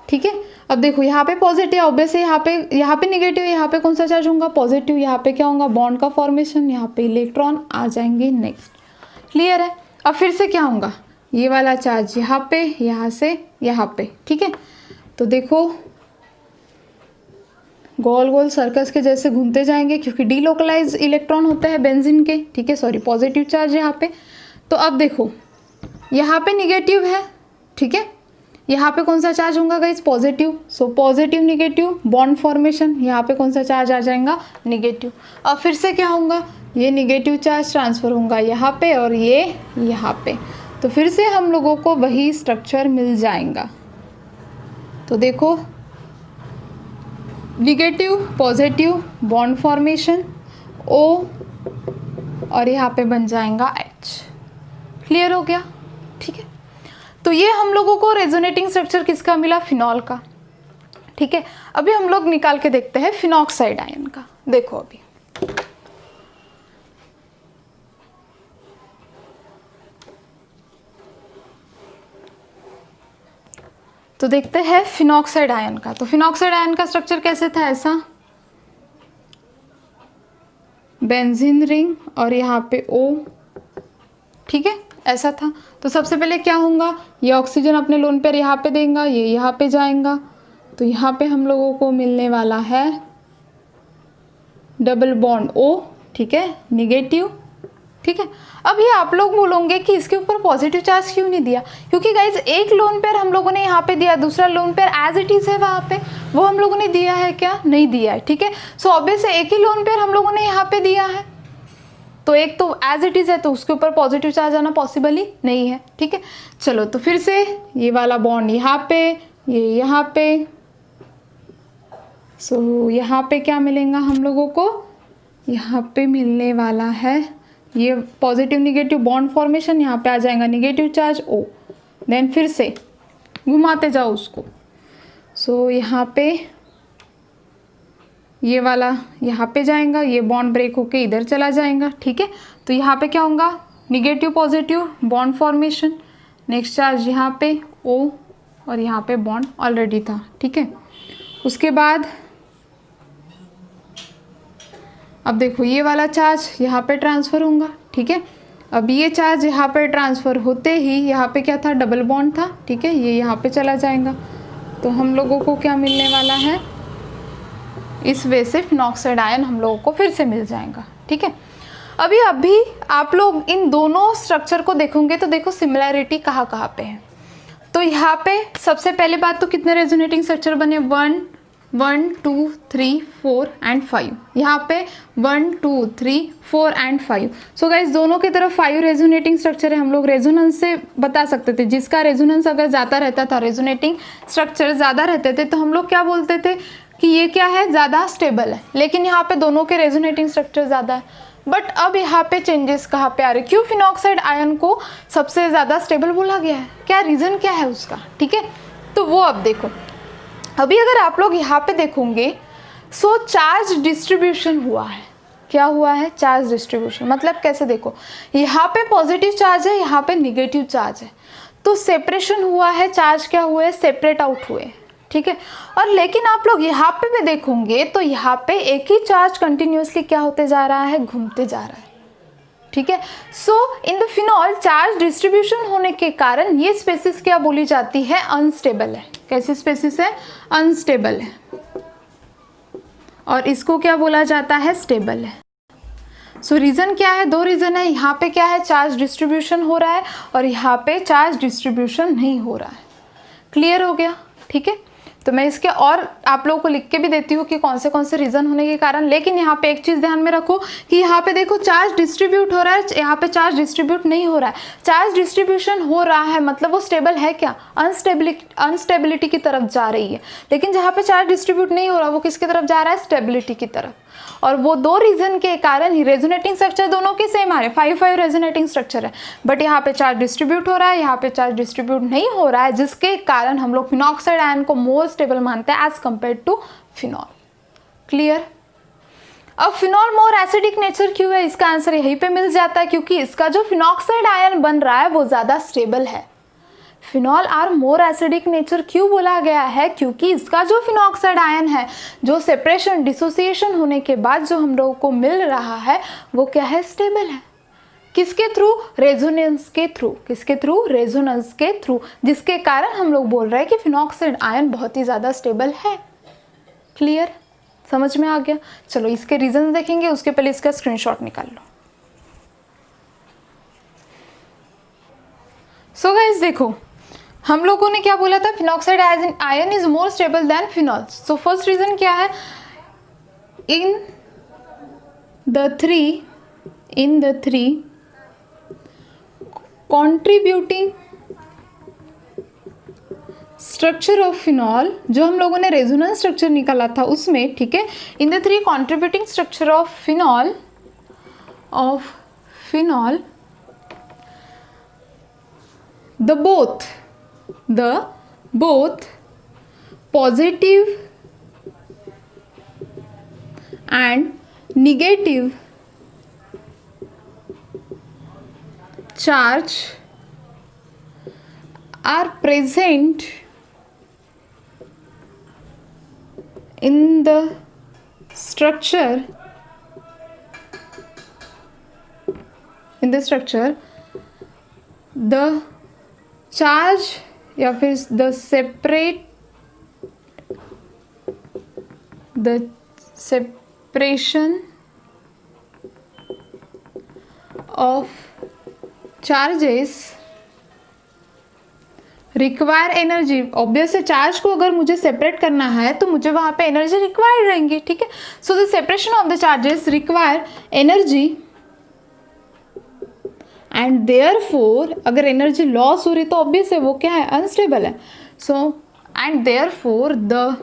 ठीक है। अब देखो यहाँ पे पॉजिटिव, ऑब्वियसली यहाँ पे निगेटिव, यहाँ पे कौन सा चार्ज होगा, पॉजिटिव, यहाँ पे क्या होगा, बॉन्ड का फॉर्मेशन, यहाँ पे इलेक्ट्रॉन आ जाएंगे नेक्स्ट, क्लियर है। अब फिर से क्या होगा, ये वाला चार्ज यहाँ पे, यहाँ से यहाँ पे, ठीक है। तो देखो गोल गोल सर्कस के जैसे घूमते जाएंगे, क्योंकि डीलोकलाइज इलेक्ट्रॉन होते हैं बेंजीन के, ठीक है, सॉरी पॉजिटिव चार्ज यहाँ पे। तो अब देखो यहाँ पे निगेटिव है, ठीक है, यहाँ पे कौन सा चार्ज होगा guys, positive, so positive negative bond formation, यहाँ पे कौन सा चार्ज आ जाएगा, निगेटिव। अब फिर से क्या होगा, ये निगेटिव चार्ज ट्रांसफ़र होगा यहाँ पे और ये यहाँ पे, तो फिर से हम लोगों को वही स्ट्रक्चर मिल जाएगा। तो देखो negative positive bond formation O और यहाँ पे बन जाएगा H, क्लियर हो गया, ठीक है। तो ये हम लोगों को रेजोनेटिंग स्ट्रक्चर किसका मिला, फिनॉल का, ठीक है। अभी हम लोग निकाल के देखते हैं फिनॉक्साइड आयन का। देखो अभी तो देखते हैं फिनॉक्साइड आयन का। तो फिनॉक्साइड आयन का स्ट्रक्चर कैसे था, ऐसा बेंजीन रिंग और यहाँ पे O, ठीक है, ऐसा था। तो सबसे पहले क्या होगा, ये ऑक्सीजन अपने लोन पेयर यहाँ पे देगा, ये यहाँ पे जाएगा, तो यहाँ पे हम लोगों को मिलने वाला है डबल बॉन्ड O, ठीक है, निगेटिव, ठीक है। अब ये आप लोग बोलोगे कि इसके ऊपर पॉजिटिव चार्ज क्यों नहीं दिया, क्योंकि गाइज एक लोन पेयर हम लोगों ने यहाँ पे दिया, दूसरा lone pair as it is है वहाँ पे, वो हम लोगों ने दिया है क्या, नहीं दिया है, ठीक है। सो ऑब्वियस एक ही लोन पेयर हम लोगों ने यहाँ पे दिया है, तो एक तो एज इट इज़ है तो उसके ऊपर पॉजिटिव चार्ज आना पॉसिबल ही नहीं है, ठीक है। चलो तो फिर से ये वाला बॉन्ड यहाँ पे, ये यहाँ पे, सो यहाँ पे क्या मिलेगा हम लोगों को, यहाँ पे मिलने वाला है ये पॉजिटिव निगेटिव बॉन्ड फॉर्मेशन, यहाँ पे आ जाएगा निगेटिव चार्ज O, देन फिर से घुमाते जाओ उसको, सो यहाँ पे ये वाला यहाँ पे जाएगा, ये बॉन्ड ब्रेक होके इधर चला जाएगा, ठीक है। तो यहाँ पे क्या होगा, negative positive bond formation, next charge यहाँ पे O और यहाँ पे बॉन्ड ऑलरेडी था, ठीक है। उसके बाद अब देखो ये वाला चार्ज यहाँ पे ट्रांसफ़र होगा, ठीक है। अब ये चार्ज यहाँ पे ट्रांसफ़र होते ही यहाँ पे क्या था, डबल बॉन्ड था, ठीक है, ये यहाँ पे चला जाएगा, तो हम लोगों को क्या मिलने वाला है, इस वे से फिनॉक्साइड आयन हम लोगों को फिर से मिल जाएगा, ठीक है। अभी आप लोग इन दोनों स्ट्रक्चर को देखोगे तो देखो सिमिलैरिटी कहाँ कहाँ पे है। तो यहाँ पे सबसे पहले बात तो कितने रेजोनेटिंग स्ट्रक्चर बने, 1 1 2 3 4 एंड 5, यहाँ पे 1 2 3 4 एंड 5। सो गाइज दोनों की तरफ 5 रेजोनेटिंग स्ट्रक्चर है। हम लोग रेजोनेंस से बता सकते थे, जिसका रेजोनेंस अगर ज़्यादा रहता था, रेजोनेटिंग स्ट्रक्चर ज़्यादा रहते थे, तो हम लोग क्या बोलते थे कि ये क्या है, ज़्यादा स्टेबल है। लेकिन यहाँ पे दोनों के रेजोनेटिंग स्ट्रक्चर ज़्यादा है। बट अब यहाँ पे चेंजेस कहाँ पे आ रहे, क्यों फिनॉक्साइड आयन को सबसे ज़्यादा स्टेबल बोला गया है, क्या रीज़न क्या है उसका, ठीक है। तो वो अब देखो, अभी अगर आप लोग यहाँ पे देखोगे, सो चार्ज डिस्ट्रीब्यूशन हुआ है। क्या हुआ है, चार्ज डिस्ट्रीब्यूशन। मतलब कैसे, देखो यहाँ पे पॉजिटिव चार्ज है, यहाँ पे निगेटिव चार्ज है, तो सेपरेशन हुआ है, चार्ज क्या हुए, सेपरेट आउट हुए, ठीक है। और लेकिन आप लोग यहाँ पे भी देखोगे तो यहाँ पे एक ही चार्ज कंटिन्यूसली क्या होते जा रहा है, घूमते जा रहा है, ठीक है। So in the phenol charge distribution होने के कारण ये स्पेसिस क्या बोली जाती है, अनस्टेबल है। कैसी स्पेसिस है, अनस्टेबल है। और इसको क्या बोला जाता है, स्टेबल है। सो रीज़न क्या है, दो रीज़न है। यहाँ पे क्या है, चार्ज डिस्ट्रीब्यूशन हो रहा है, और यहाँ पे चार्ज डिस्ट्रीब्यूशन नहीं हो रहा है। क्लियर हो गया, ठीक है। तो मैं इसके और आप लोगों को लिख के भी देती हूँ कि कौन से रीज़न होने के कारण। लेकिन यहाँ पे एक चीज़ ध्यान में रखो कि यहाँ पे देखो चार्ज डिस्ट्रीब्यूट हो रहा है, यहाँ पे चार्ज डिस्ट्रीब्यूट नहीं हो रहा है। चार्ज डिस्ट्रीब्यूशन हो रहा है मतलब वो स्टेबल है क्या, अनस्टेबिलिटी की तरफ जा रही है। लेकिन जहाँ पे चार्ज डिस्ट्रीब्यूट नहीं हो रहा, वो किसकी तरफ जा रहा है, स्टेबिलिटी की तरफ। और वो दो रीजन के कारण ही रेजोनेटिंग स्ट्रक्चर दोनों के सेम आ रहे, 5 रेजोनेटिंग स्ट्रक्चर है। बट यहाँ पे चार्ज डिस्ट्रीब्यूट हो रहा है, यहाँ पे चार्ज डिस्ट्रीब्यूट नहीं हो रहा है, जिसके कारण हम लोग फिनॉक्साइड आयन को मोर स्टेबल मानते हैं as compare to phenol. Clear. अब फिनॉल मोर एसिडिक नेचर क्यों है, इसका आंसर यहीं पे मिल जाता है, क्योंकि इसका जो फिनॉक्साइड आयन बन रहा है वो ज़्यादा स्टेबल है। Phenol are more acidic nature क्यों बोला गया है, क्योंकि इसका जो फिनॉक्साइड आयन है, जो सेपरेशन डिसोसिएशन होने के बाद जो हम लोगों को मिल रहा है, वो क्या है, स्टेबल है। किसके थ्रू, रेजोनेंस के थ्रू। किसके थ्रू, रेजोनेंस के थ्रू, जिसके कारण हम लोग बोल रहे हैं कि फिनॉक्साइड आयन बहुत ही ज़्यादा स्टेबल है। क्लियर, समझ में आ गया। चलो इसके रीजन देखेंगे, उसके पहले इसका स्क्रीनशॉट निकाल लो। सो गाइस देखो, हम लोगों ने क्या बोला था, phenoxide ion is more stable than phenol. So first reason क्या है, in the three contributing structure of phenol, जो हम लोगों ने रेजोनेंस स्ट्रक्चर निकाला था उसमें, ठीक है, in the 3 contributing structure of phenol the both positive and negative charge are present in the structure the charge या फिर the separation of charges require energy. Obviously charge को अगर मुझे सेपरेट करना है तो मुझे वहाँ पे एनर्जी रिक्वायर्ड रहेंगी, ठीक है। So the separation of the charges require energy and therefore, अगर एनर्जी लॉस हो रही तो ऑब्वियस है वो क्या है, अनस्टेबल है। So and therefore the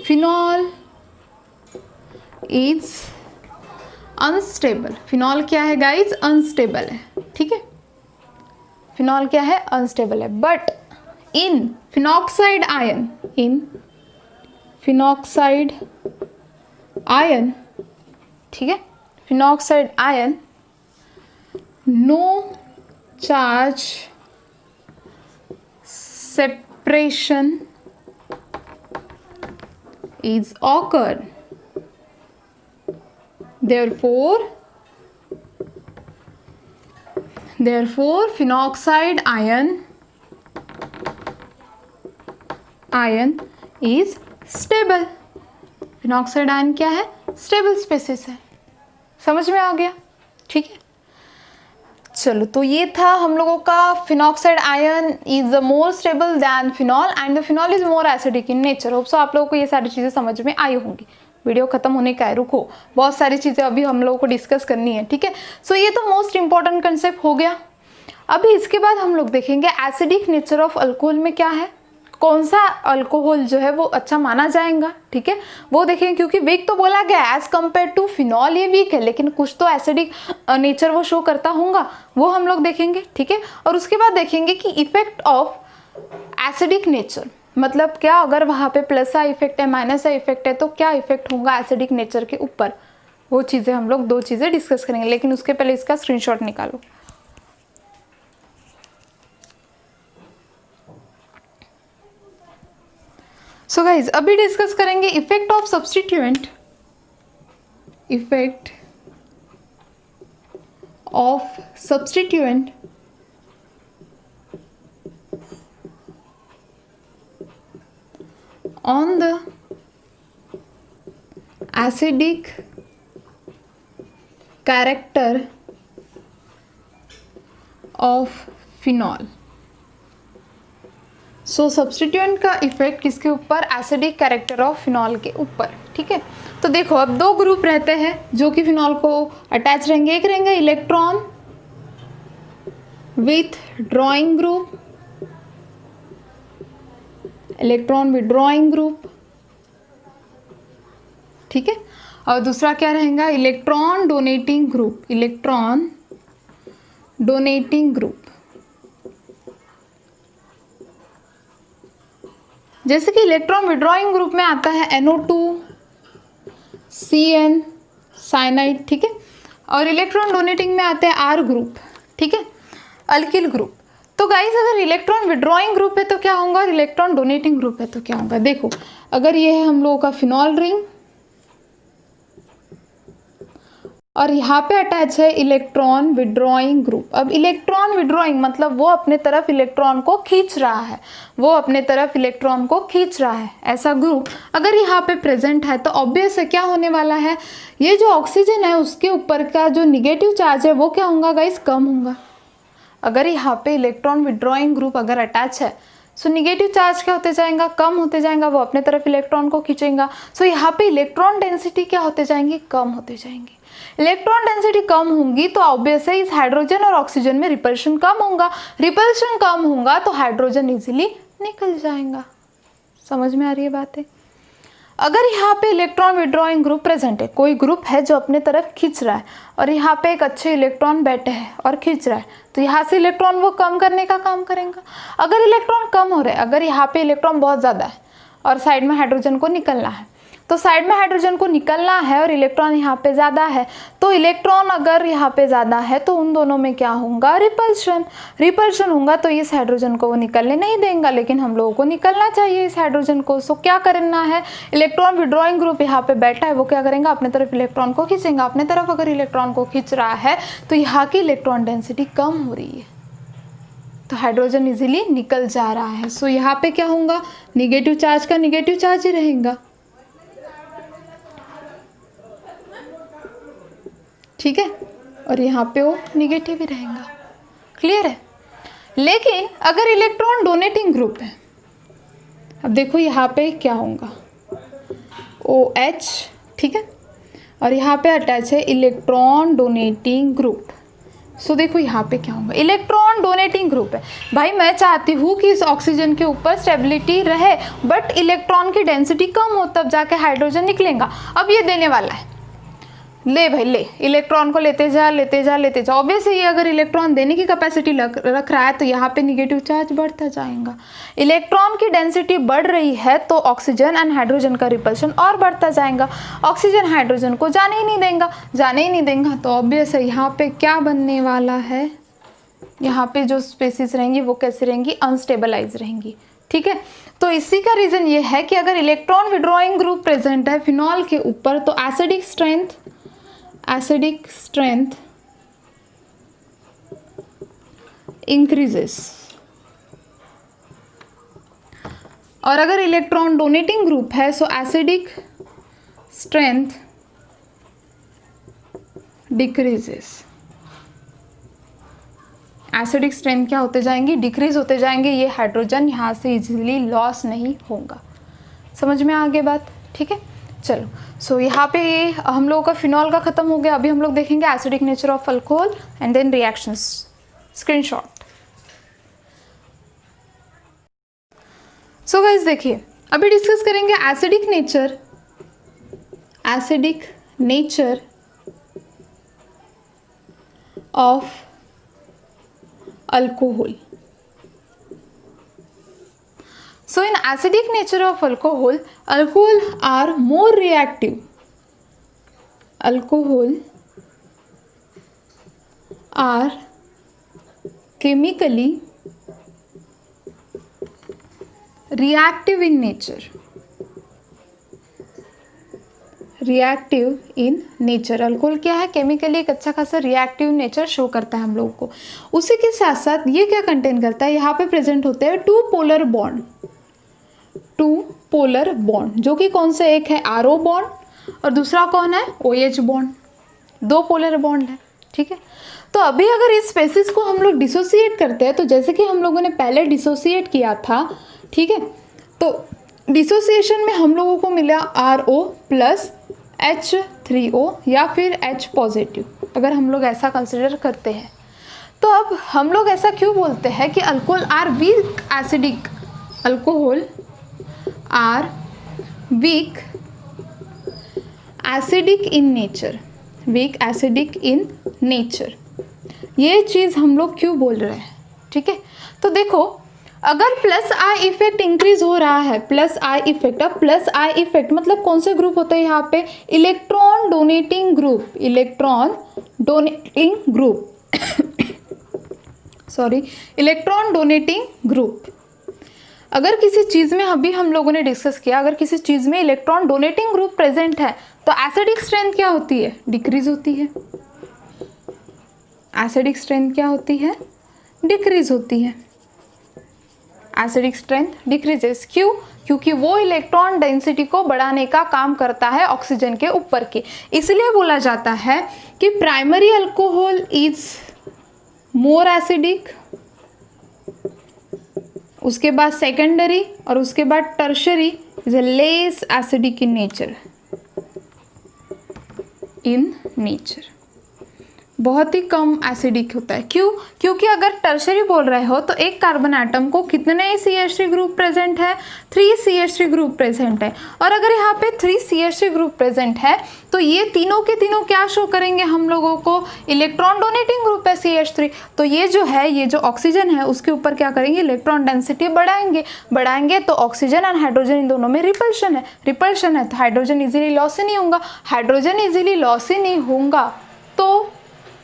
phenol is unstable. Phenol क्या है गाइज, अनस्टेबल है, ठीक है। फिनॉल क्या है, अनस्टेबल है। बट इन फिनॉक्साइड आयन, ठीक है, phenoxide ion, no charge separation is occurred. Therefore phenoxide ion is stable. Phenoxide ion क्या है, स्टेबल स्पेसिस है। समझ में आ गया, ठीक है। चलो, तो ये था हम लोगों का phenoxide ion is more stable then phenol and the phenol is more acidic in nature. Hope so आप लोगों को ये सारी चीज़ें समझ में आई होंगी। वीडियो खत्म होने का है, रुको, बहुत सारी चीज़ें अभी हम लोगों को डिस्कस करनी है, ठीक है। सो ये तो मोस्ट इंपॉर्टेंट कंसेप्ट हो गया। अभी इसके बाद हम लोग देखेंगे एसिडिक नेचर ऑफ अल्कोहल में क्या है, कौन सा अल्कोहल जो है वो अच्छा माना जाएगा, ठीक है, वो देखेंगे। क्योंकि वीक तो बोला गया एज कम्पेयर टू फिनॉल ये वीक है, लेकिन कुछ तो एसिडिक नेचर वो शो करता होगा, वो हम लोग देखेंगे, ठीक है। और उसके बाद देखेंगे कि इफेक्ट ऑफ एसिडिक नेचर, मतलब क्या अगर वहाँ पे प्लस का इफेक्ट है, माइनस का इफेक्ट है, तो क्या इफेक्ट होगा एसिडिक नेचर के ऊपर, वो चीज़ें हम लोग 2 चीज़ें डिस्कस करेंगे। लेकिन उसके पहले इसका स्क्रीनशॉट निकालो। सो गाइज अभी डिस्कस करेंगे effect of substituent, effect of substituent on the acidic character of phenol. So substituent का इफेक्ट किसके ऊपर, एसिडिक कैरेक्टर ऑफ फिनॉल के ऊपर, ठीक है। तो देखो अब 2 ग्रुप रहते हैं जो कि फिनॉल को अटैच रहेंगे। एक रहेंगे electron with drawing group, electron withdrawing group, ठीक है। और दूसरा क्या रहेगा, electron donating group, electron donating group. जैसे कि इलेक्ट्रॉन विड्रॉइंग ग्रुप में आता है NO2 CN साइनाइड, ठीक है। और इलेक्ट्रॉन डोनेटिंग में आते हैं R ग्रुप, ठीक है, अल्किल ग्रुप। तो गाइस अगर इलेक्ट्रॉन विड्रॉइंग ग्रुप है तो क्या होगा, और इलेक्ट्रॉन डोनेटिंग ग्रुप है तो क्या होगा। देखो अगर ये है हम लोगों का फिनॉल रिंग और यहाँ पे अटैच है इलेक्ट्रॉन विड्रॉइंग ग्रुप। अब इलेक्ट्रॉन विड्रॉइंग मतलब वो अपने तरफ इलेक्ट्रॉन को खींच रहा है, वो अपने तरफ इलेक्ट्रॉन को खींच रहा है, ऐसा ग्रुप अगर यहाँ पे प्रेजेंट है तो ऑब्वियस है क्या होने वाला है, ये जो ऑक्सीजन है उसके ऊपर का जो निगेटिव चार्ज है वो क्या होगा गाइस, कम होगा। अगर यहाँ पे इलेक्ट्रॉन विड्रॉइंग ग्रुप अगर अटैच है सो निगेटिव चार्ज क्या होते जाएगा, कम होते जाएगा, वो अपने तरफ इलेक्ट्रॉन को खींचेगा। सो यहाँ पे इलेक्ट्रॉन डेंसिटी क्या होते जाएंगी, कम होते जाएंगे। इलेक्ट्रॉन डेंसिटी कम होंगी तो ऑब्वियस है इस हाइड्रोजन और ऑक्सीजन में रिपल्शन कम होगा, रिपल्शन कम होगा तो हाइड्रोजन इजीली निकल जाएगा। समझ में आ रही है बातें। अगर यहाँ पे इलेक्ट्रॉन विड्रॉइंग ग्रुप प्रेजेंट है, कोई ग्रुप है जो अपने तरफ खींच रहा है और यहाँ पे एक अच्छे इलेक्ट्रॉन बैठे हैं और खींच रहा है, तो यहाँ से इलेक्ट्रॉन वो कम करने का काम करेगा। अगर इलेक्ट्रॉन कम हो रहे हैं, अगर यहाँ पे इलेक्ट्रॉन बहुत ज़्यादा है और साइड में हाइड्रोजन को निकलना है, तो साइड में हाइड्रोजन को निकलना है और इलेक्ट्रॉन यहाँ पे ज़्यादा है, तो इलेक्ट्रॉन अगर यहाँ पे ज़्यादा है तो उन दोनों में क्या होगा, रिपल्शन। रिपल्शन होगा तो इस हाइड्रोजन को वो निकलने नहीं देगा, लेकिन हम लोगों को निकलना चाहिए इस हाइड्रोजन को। सो क्या करना है, इलेक्ट्रॉन विड्रॉइंग ग्रुप यहाँ पे बैठा है, वो क्या करेगा, अपने तरफ इलेक्ट्रॉन को खींचेगा। अपने तरफ अगर इलेक्ट्रॉन को खींच रहा है तो यहाँ की इलेक्ट्रॉन डेंसिटी कम हो रही है, तो हाइड्रोजन इजीली निकल जा रहा है। सो यहाँ पे क्या होगा, निगेटिव चार्ज का निगेटिव चार्ज ही रहेगा, ठीक है, और यहाँ पे वो निगेटिव ही रहेगा। क्लियर है। लेकिन अगर इलेक्ट्रॉन डोनेटिंग ग्रुप है, अब देखो यहाँ पे क्या होगा, OH, ठीक है, और यहाँ पे अटैच है इलेक्ट्रॉन डोनेटिंग ग्रुप। सो देखो यहाँ पे क्या होगा, इलेक्ट्रॉन डोनेटिंग ग्रुप है। भाई मैं चाहती हूँ कि इस ऑक्सीजन के ऊपर स्टेबिलिटी रहे बट इलेक्ट्रॉन की डेंसिटी कम हो, तब जाके हाइड्रोजन निकलेगा। अब ये देने वाला है, ले भाई ले, इलेक्ट्रॉन को लेते जा लेते जा लेते जा। ऑब्वियसली ये अगर इलेक्ट्रॉन देने की कैपेसिटी रख रहा है तो यहाँ पे निगेटिव चार्ज बढ़ता जाएगा। इलेक्ट्रॉन की डेंसिटी बढ़ रही है तो ऑक्सीजन एंड हाइड्रोजन का रिपल्शन और बढ़ता जाएगा। ऑक्सीजन हाइड्रोजन को जाने ही नहीं देगा, जाने ही नहीं देगा, तो ऑब्वियस है यहाँ पे क्या बनने वाला है, यहाँ पे जो स्पेसीज रहेंगी वो कैसे रहेंगी, अनस्टेबलाइज रहेंगी, ठीक है। तो इसी का रीज़न ये है कि अगर इलेक्ट्रॉन विड्रॉइंग ग्रुप प्रेजेंट है फिनॉल के ऊपर तो एसिडिक स्ट्रेंथ इंक्रीजेस, और अगर इलेक्ट्रॉन डोनेटिंग ग्रुप है so acidic strength decreases. Acidic strength क्या होते जाएंगी, डिक्रीज होते जाएंगे। ये हाइड्रोजन यहाँ से इजीली लॉस नहीं होगा। समझ में आ गई बात, ठीक है। चलो सो यहाँ पे हम लोगों का फिनॉल का खत्म हो गया। अभी हम लोग देखेंगे acidic nature of alcohol and then reactions. Screenshot. So guys देखिए, अभी डिस्कस करेंगे acidic nature of alcohol. So in acidic nature of alcohol are more reactive. Alcohol are chemically reactive in nature. Reactive in nature. Alcohol क्या है, केमिकली एक अच्छा खासा रिएक्टिव नेचर शो करता है हम लोगों को। उसी के साथ साथ ये क्या कंटेन करता है, यहाँ पे प्रेजेंट होते हैं टू पोलर बॉन्ड, जो कि कौन से, एक है RO बॉन्ड और दूसरा कौन है OH बॉन्ड। दो पोलर बॉन्ड है, ठीक है। तो अभी अगर इस स्पेसिस को हम लोग डिसोसिएट करते हैं, तो जैसे कि हम लोगों ने पहले डिसोसिएट किया था, ठीक है, तो डिसोसिएशन में हम लोगों को मिला RO प्लस H3O या फिर H पॉजिटिव, अगर हम लोग ऐसा कंसिडर करते हैं। तो अब हम लोग ऐसा क्यों बोलते हैं कि alcohol are weak acidic, alcohol are weak acidic in nature, weak acidic in nature. ये चीज़ हम लोग क्यों बोल रहे हैं, ठीक है। तो देखो, अगर प्लस आई इफेक्ट इंक्रीज हो रहा है, प्लस आई इफेक्ट, अब प्लस आई इफेक्ट मतलब कौन से ग्रुप होते हैं यहाँ पे, इलेक्ट्रॉन डोनेटिंग ग्रुप। अगर किसी चीज़ में, अभी हम लोगों ने डिस्कस किया, अगर किसी चीज़ में इलेक्ट्रॉन डोनेटिंग ग्रुप प्रेजेंट है तो एसिडिक स्ट्रेंथ क्या होती है, डिक्रीज होती है। एसिडिक स्ट्रेंथ क्या होती है, डिक्रीज होती है। एसिडिक स्ट्रेंथ डिक्रीजेस, क्यों, क्योंकि वो इलेक्ट्रॉन डेंसिटी को बढ़ाने का काम करता है ऑक्सीजन के ऊपर के। इसलिए बोला जाता है कि primary alcohol is more acidic, उसके बाद सेकेंडरी और उसके बाद tertiary is a less acidic in nature, बहुत ही कम एसिडिक होता है। क्यों, क्योंकि अगर टर्शरी बोल रहे हो तो एक कार्बन एटम को कितने CH3 ग्रुप प्रेजेंट है, 3 CH3 ग्रुप प्रेजेंट है। और अगर यहाँ पे 3 CH3 ग्रुप प्रेजेंट है तो ये तीनों के तीनों क्या शो करेंगे हम लोगों को, इलेक्ट्रॉन डोनेटिंग ग्रुप है CH3। तो ये जो है, ये जो ऑक्सीजन है उसके ऊपर क्या करेंगे, इलेक्ट्रॉन डेंसिटी बढ़ाएंगे तो ऑक्सीजन एंड हाइड्रोजन इन दोनों में रिपल्शन है तो हाइड्रोजन इजीली लॉस ही नहीं होगा। हाइड्रोजन इजीली लॉस ही नहीं होगा तो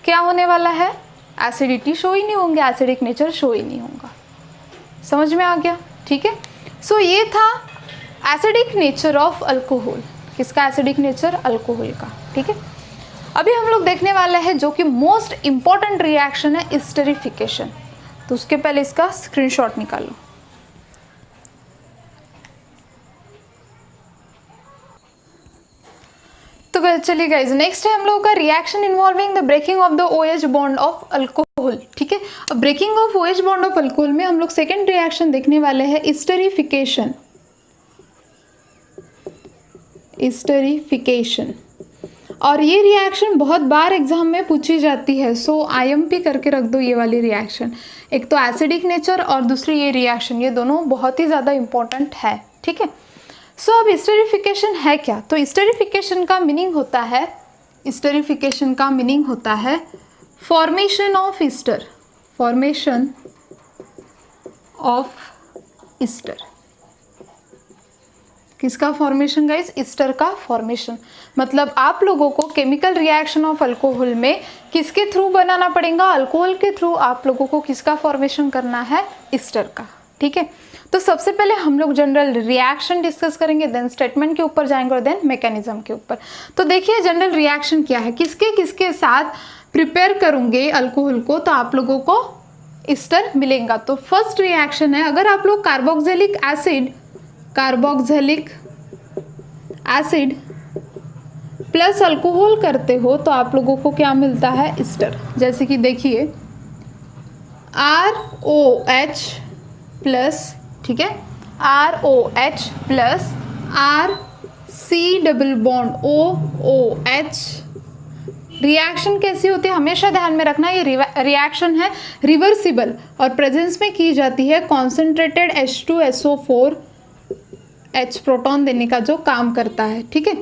क्या होने वाला है, एसिडिटी शो ही नहीं होंगे, एसिडिक नेचर शो ही नहीं होगा। समझ में आ गया, ठीक है। सो ये था एसिडिक नेचर ऑफ अल्कोहल। किसका एसिडिक नेचर, अल्कोहल का, ठीक है। अभी हम लोग देखने वाले हैं जो कि मोस्ट इंपॉर्टेंट रिएक्शन है, एस्टरिफिकेशन। तो उसके पहले इसका स्क्रीनशॉट निकालो। तो चलिए गाइज, नेक्स्ट है हम लोगों का reaction involving the breaking of the OH bond of alcohol, ठीक है। अब breaking of OH bond of alcohol में हम लोग सेकेंड रिएक्शन देखने वाले हैं, एस्टरिफिकेशन। और ये रिएक्शन बहुत बार एग्जाम में पूछी जाती है, सो IMP करके रख दो ये वाली रिएक्शन। एक तो एसिडिक नेचर और दूसरी ये रिएक्शन, ये दोनों बहुत ही ज़्यादा इंपॉर्टेंट है, ठीक है। सो अब एस्टरिफिकेशन है क्या, तो एस्टरिफिकेशन का मीनिंग होता है फॉर्मेशन ऑफ ईस्टर। किसका फॉर्मेशन गाइस, ईस्टर का फॉर्मेशन। मतलब आप लोगों को केमिकल रिएक्शन ऑफ अल्कोहल में किसके थ्रू बनाना पड़ेगा, अल्कोहल के थ्रू आप लोगों को किसका फॉर्मेशन करना है, ईस्टर का, ठीक है। तो सबसे पहले हम लोग जनरल रिएक्शन डिस्कस करेंगे, देन स्टेटमेंट के ऊपर जाएंगे और देन मैकेनिज्म के ऊपर। तो देखिए जनरल रिएक्शन क्या है, किसके किसके साथ प्रिपेयर करूंगे अल्कोहल को तो आप लोगों को ईस्टर मिलेगा। तो फर्स्ट रिएक्शन है, अगर आप लोग कार्बोक्सिलिक एसिड प्लस अल्कोहल करते हो तो आप लोगों को क्या मिलता है, ईस्टर। जैसे कि देखिए ROH प्लस, ठीक है, ROH plus RC double bond OOH। Reaction कैसी होती है हमेशा ध्यान में रखना, ये रिएक्शन है रिवर्सिबल और प्रेजेंस में की जाती है कॉन्सेंट्रेटेड H2SO4 H प्रोटॉन देने का जो काम करता है, ठीक है।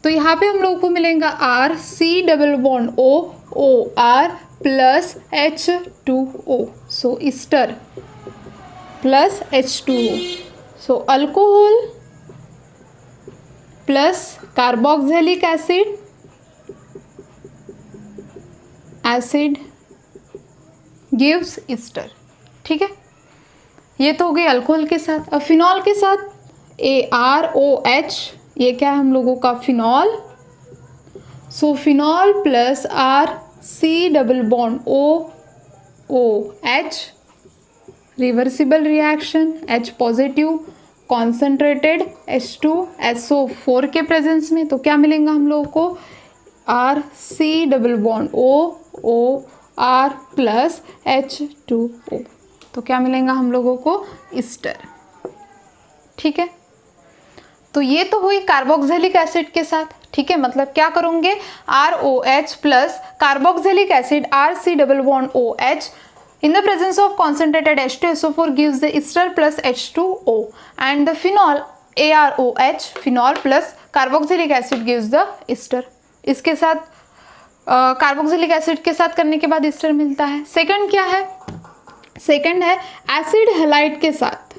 तो यहाँ पे हम लोगों को मिलेगा RC double bond OOR plus H2O, so ester plus H2O, so alcohol plus carboxylic acid gives ester, ठीक है। ये तो हो गई अल्कोहल के साथ। अब फिनॉल के साथ AROH, ये क्या है हम लोगों का फिनॉल, सो phenol plus RC double bond OOH, reversible reaction, H positive concentrated H2SO4 के प्रेजेंस में, तो क्या मिलेगा हम लोगों को RC double bond OOR plus H2O, तो क्या मिलेगा हम लोगों को ईस्टर, ठीक है। तो ये तो हुई कार्बोक्सिलिक एसिड के साथ, ठीक है। मतलब क्या करोगे, ROH plus carboxylic acid RC double bond OH in the presence of concentrated H2SO4 gives the ester plus H2O and the phenol AROH phenol plus carboxylic acid gives the ester। इसके साथ कार्बोक्सिलिक एसिड के साथ करने के बाद ईस्टर मिलता है। सेकंड क्या है, सेकंड है एसिड हैलाइड के साथ।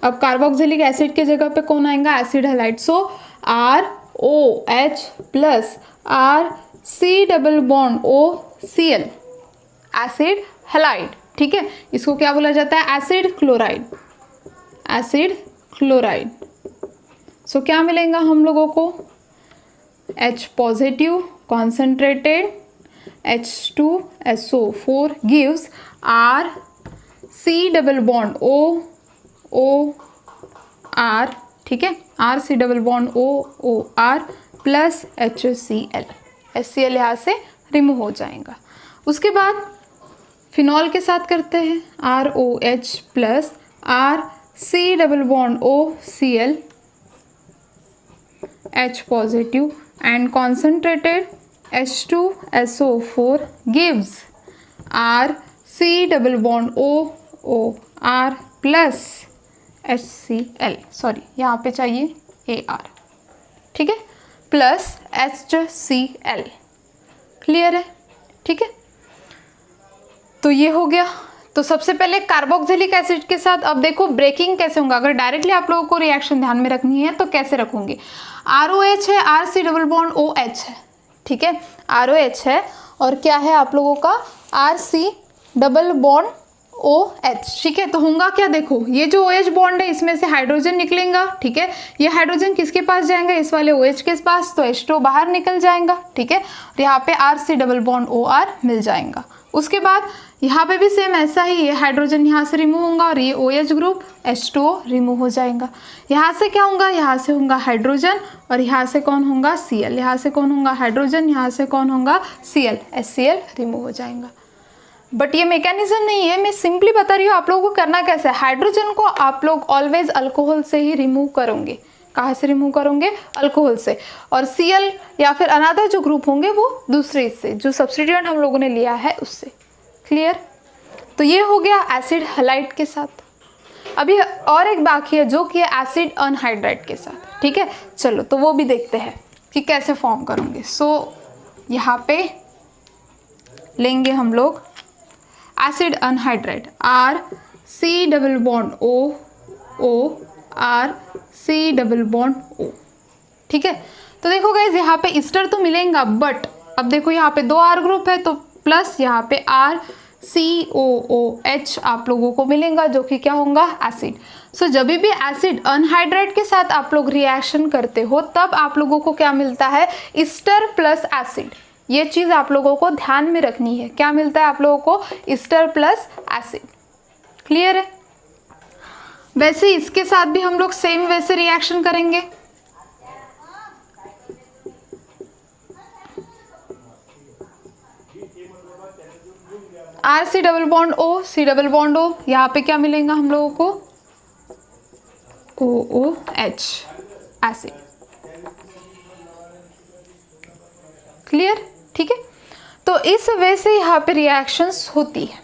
अब कार्बोक्सिलिक एसिड के जगह पे कौन आएगा, एसिड हैलाइड, सो ROH plus RC double bond OCl acid halide, ठीक है। इसको क्या बोला जाता है, एसिड क्लोराइड, एसिड क्लोराइड। सो क्या मिलेगा हम लोगों को, H positive concentrated H2SO4 gives RC double bond OOR, ठीक है, RC double bond OOR plus HCl, HCl यहाँ से रिमूव हो जाएगा। उसके बाद फिनॉल के साथ करते हैं ROH plus RC double bond OCl H positive and concentrated H2SO4 gives RC double bond OOR plus HCl, sorry यहाँ पे चाहिए AR, ठीक है, प्लस HCl, क्लियर है, ठीक है। तो ये हो गया। तो सबसे पहले कार्बोक्सिलिक एसिड के साथ अब देखो ब्रेकिंग कैसे होगा। अगर डायरेक्टली आप लोगों को रिएक्शन ध्यान में रखनी है तो कैसे रखूंगी, ROH है, RC डबल बॉन्ड OH है, ठीक है, ROH है और क्या है आप लोगों का RC डबल बॉन्ड OH, ठीक है। तो होगा क्या, देखो ये जो OH बॉन्ड है इसमें से हाइड्रोजन निकलेगा, ठीक है, ये हाइड्रोजन किसके पास जाएगा, इस वाले OH के पास, तो H2 बाहर निकल जाएगा, ठीक है, और यहाँ पे RC डबल बॉन्ड OR मिल जाएगा। उसके बाद यहाँ पे भी सेम ऐसा ही, ये हाइड्रोजन यहाँ से रिमूव होगा और ये OH ग्रुप H2O रिमूव हो जाएगा। यहाँ से क्या होगा, यहाँ से होगा हाइड्रोजन और यहाँ से कौन होगा Cl, यहाँ से कौन होगा हाइड्रोजन, यहाँ से कौन होगा Cl, HCl रिमूव हो जाएगा। बट ये मैकेनिज्म नहीं है, मैं सिंपली बता रही हूँ आप लोगों को करना कैसे है। हाइड्रोजन को आप लोग ऑलवेज अल्कोहल से ही रिमूव करोगे, कहाँ से रिमूव करोगे, अल्कोहल से, और Cl या फिर अनदर जो ग्रुप होंगे वो दूसरे से, जो सब्स्टिट्यूएंट हम लोगों ने लिया है उससे, क्लियर। तो ये हो गया एसिड हैलाइड के साथ। अभी और एक बाकी है जो कि है एसिड अनहाइड्राइड के साथ, ठीक है। चलो तो वो भी देखते हैं कि कैसे फॉर्म करोगे। सो यहाँ पे लेंगे हम लोग acid anhydride RC double bond OR C double bond O, ठीक है। तो देखो गाइज यहाँ पे ईस्टर तो मिलेगा, बट अब देखो यहाँ पे 2 R ग्रुप है तो प्लस यहाँ पे RCOOH आप लोगों को मिलेगा जो कि क्या होगा, एसिड। सो जब भी एसिड अनहाइड्राइड के साथ आप लोग रिएक्शन करते हो तब आप लोगों को क्या मिलता है, ईस्टर प्लस एसिड। ये चीज़ आप लोगों को ध्यान में रखनी है, क्या मिलता है आप लोगों को, ईस्टर प्लस एसिड, क्लियर है। वैसे इसके साथ भी हम लोग सेम वैसे रिएक्शन करेंगे। R C double bond O, C double bond O, यहाँ पे क्या मिलेगा हम लोगों को, OOH एसिड। क्लियर, ठीक है। तो इस वे से यहाँ पे रिएक्शंस होती है,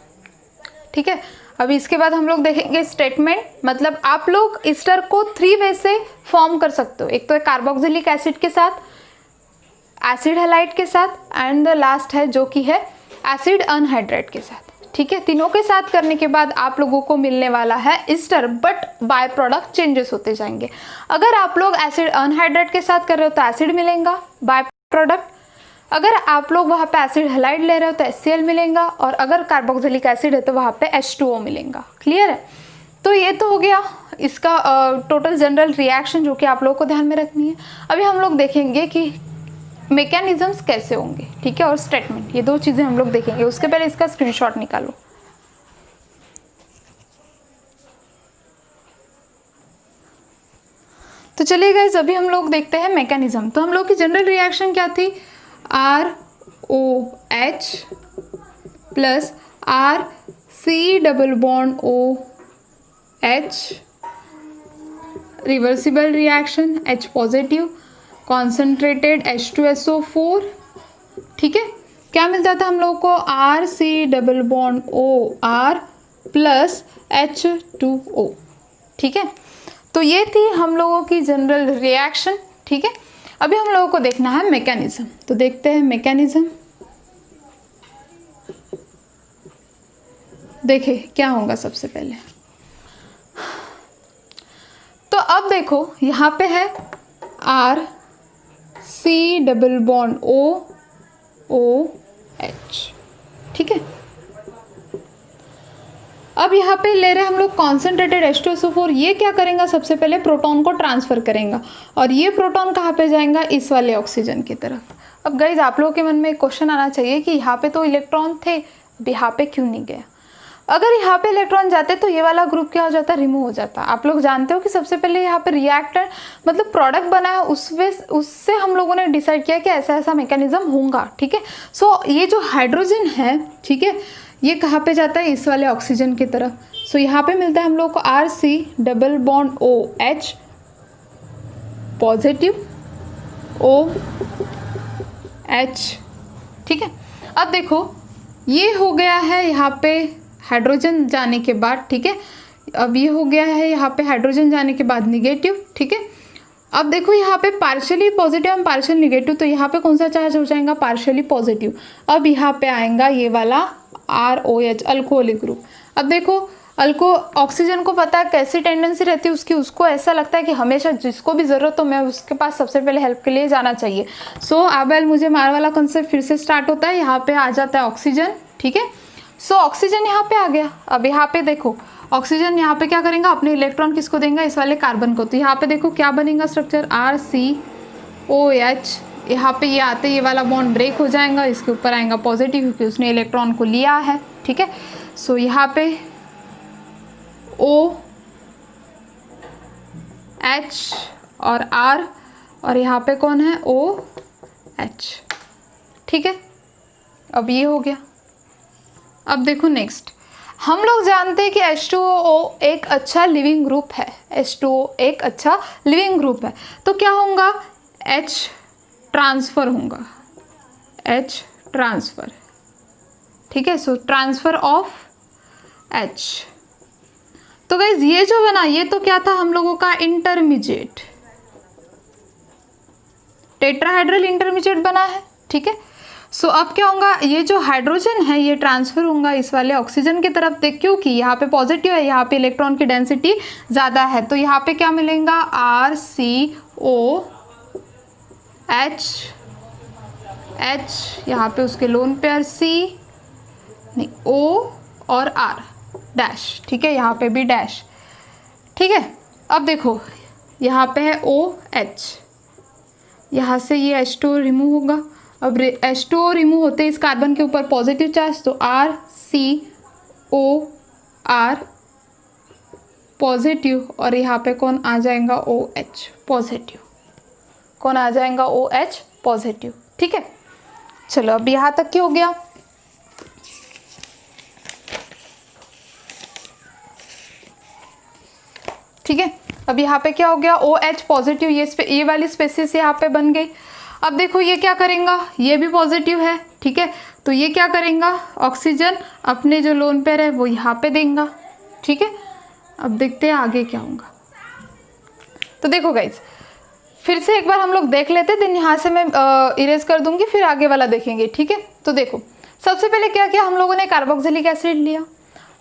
ठीक है। अभी इसके बाद हम लोग देखेंगे स्टेटमेंट, मतलब आप लोग ईस्टर को 3 वे से फॉर्म कर सकते हो। एक तो है कार्बोक्सिलिक एसिड के साथ, एसिड हैलाइड के साथ, एंड द लास्ट है जो कि है एसिड अनहाइड्रेट के साथ, ठीक है। तीनों के साथ करने के बाद आप लोगों को मिलने वाला है Easter, but by product changes होते जाएंगे। अगर आप लोग एसिड अनहाइड्रेट के साथ कर रहे हो तो एसिड मिलेगा बाय प्रोडक्ट, अगर आप लोग वहाँ पे एसिड हैलाइड ले रहे हो तो HCl मिलेगा, और अगर कार्बोक्सिलिक एसिड है तो वहाँ पे H2O मिलेगा। क्लियर है। तो ये तो हो गया इसका टोटल जनरल रिएक्शन जो कि आप लोगों को ध्यान में रखनी है। अभी हम लोग देखेंगे कि मैकेनिज्म्स कैसे होंगे, ठीक है, और स्टेटमेंट, ये 2 चीज़ें हम लोग देखेंगे। उसके पहले इसका स्क्रीनशॉट निकालो। तो चलिए गाइस, अभी हम लोग देखते हैं मैकेनिज्म। तो हम लोग की जनरल रिएक्शन क्या थी, ROH plus RC double bond OH, reversible reaction, H positive, concentrated H2SO4, ठीक है। क्या मिलता था हम लोगों को, RC double bond OR plus H2O, ठीक है। तो ये थी हम लोगों की जनरल रिएक्शन, ठीक है। अभी हम लोगों को देखना है मैकेनिज्म। तो देखते हैं मैकेनिज्म। देखिए क्या होगा सबसे पहले। तो अब देखो यहाँ पे है RC डबल बॉन्ड OH, ठीक है। अब यहाँ पे ले रहे हैं हम लोग कॉन्सेंट्रेटेड H2SO4। ये क्या करेंगे, सबसे पहले प्रोटॉन को ट्रांसफ़र करेंगे, और ये प्रोटॉन कहाँ पे जाएगा, इस वाले ऑक्सीजन की तरफ। अब गाइज आप लोगों के मन में एक क्वेश्चन आना चाहिए कि यहाँ पे तो इलेक्ट्रॉन थे, अब यहाँ पे क्यों नहीं गया। अगर यहाँ पे इलेक्ट्रॉन जाते तो ये वाला ग्रुप क्या हो जाता, रिमूव हो जाता। आप लोग जानते हो कि सबसे पहले यहाँ पे रिएक्टर मतलब प्रोडक्ट बनाया, उससे हम लोगों ने डिसाइड किया कि ऐसा ऐसा मैकेनिज्म होगा, ठीक है। सो ये जो हाइड्रोजन है, ठीक है, ये कहाँ पे जाता है, इस वाले ऑक्सीजन की तरफ। सो यहाँ पे मिलता है हम लोग को RC double bond OH positive OH, ठीक है। अब देखो ये हो गया है यहाँ पे हाइड्रोजन जाने के बाद, ठीक है। अब ये हो गया है यहाँ पे हाइड्रोजन जाने के बाद निगेटिव, ठीक है। अब देखो यहाँ पे partially positive and partial negative, तो यहाँ पे कौन सा चार्ज हो जाएगा, पार्शियली पॉजिटिव। अब यहाँ पे आएगा ये वाला ROH अल्कोहलिक ग्रुप। अब देखो ऑक्सीजन को पता है कैसी टेंडेंसी रहती है उसकी, उसको ऐसा लगता है कि हमेशा जिसको भी ज़रूरत हो मैं उसके पास सबसे पहले हेल्प के लिए जाना चाहिए। सो आबेल मुझे मार वाला कॉन्सेप्ट फिर से स्टार्ट होता है, यहाँ पे आ जाता है ऑक्सीजन, ठीक है। सो ऑक्सीजन यहाँ पे आ गया। अब यहाँ पे देखो ऑक्सीजन यहाँ पे क्या करेंगे, अपने इलेक्ट्रॉन किसको देंगे, इस वाले कार्बन को। तो यहाँ पे देखो क्या बनेगा स्ट्रक्चर, RCOH। यहाँ पे ये आते ये वाला बॉन्ड ब्रेक हो जाएगा, इसके ऊपर आएगा पॉजिटिव क्योंकि उसने इलेक्ट्रॉन को लिया है, ठीक है। सो यहाँ पे OH और R, और यहाँ पे कौन है, OH, ठीक है। अब ये हो गया। अब देखो नेक्स्ट, हम लोग जानते हैं कि H2O एक अच्छा लिविंग ग्रुप है, H2O एक अच्छा लिविंग ग्रुप है। तो क्या होगा, H ट्रांसफ़र होगा, H ट्रांसफ़र, ठीक है। सो ट्रांसफ़र ऑफ H। तो गाइज ये जो बना ये तो क्या था हम लोगों का इंटरमीडिएट, टेट्राहाइड्रल इंटरमीडिएट बना है, ठीक है। सो अब क्या होगा, ये जो हाइड्रोजन है ये ट्रांसफ़र होगा इस वाले ऑक्सीजन की तरफ, देख क्योंकि यहाँ पे पॉजिटिव है, यहाँ पे इलेक्ट्रॉन की डेंसिटी ज़्यादा है। तो यहाँ पे क्या मिलेगा, RCOH, यहाँ पे उसके लोन पेयर C नहीं O और R डैश, ठीक है, यहाँ पे भी डैश, ठीक है। अब देखो यहाँ पे है OH, यहाँ से ये H2O रिमूव होगा। अब H2O रिमूव होते हैं इस कार्बन के ऊपर पॉजिटिव चार्ज, तो RCOR पॉजिटिव, और यहाँ पे कौन आ जाएगा, OH पॉजिटिव। कौन आ जाएगा, OH पॉजिटिव, ठीक है। चलो अब यहाँ तक क्या हो गया। ठीक है। अब यहाँ पे क्या हो गया, OH पॉजिटिव, ये वाली स्पेसिस यहाँ पे बन गई। अब देखो ये क्या करेगा, ये भी पॉजिटिव है, ठीक है, तो ये क्या करेगा, ऑक्सीजन अपने जो लोन पेयर है वो यहाँ पे देगा, ठीक है। अब देखते हैं आगे क्या होगा। तो देखो गाइज, फिर से एक बार हम लोग देख लेते, देन यहाँ से मैं इरेज कर दूंगी, फिर आगे वाला देखेंगे, ठीक है। तो देखो सबसे पहले क्या किया हम लोगों ने, कार्बोक्सिलिक एसिड लिया,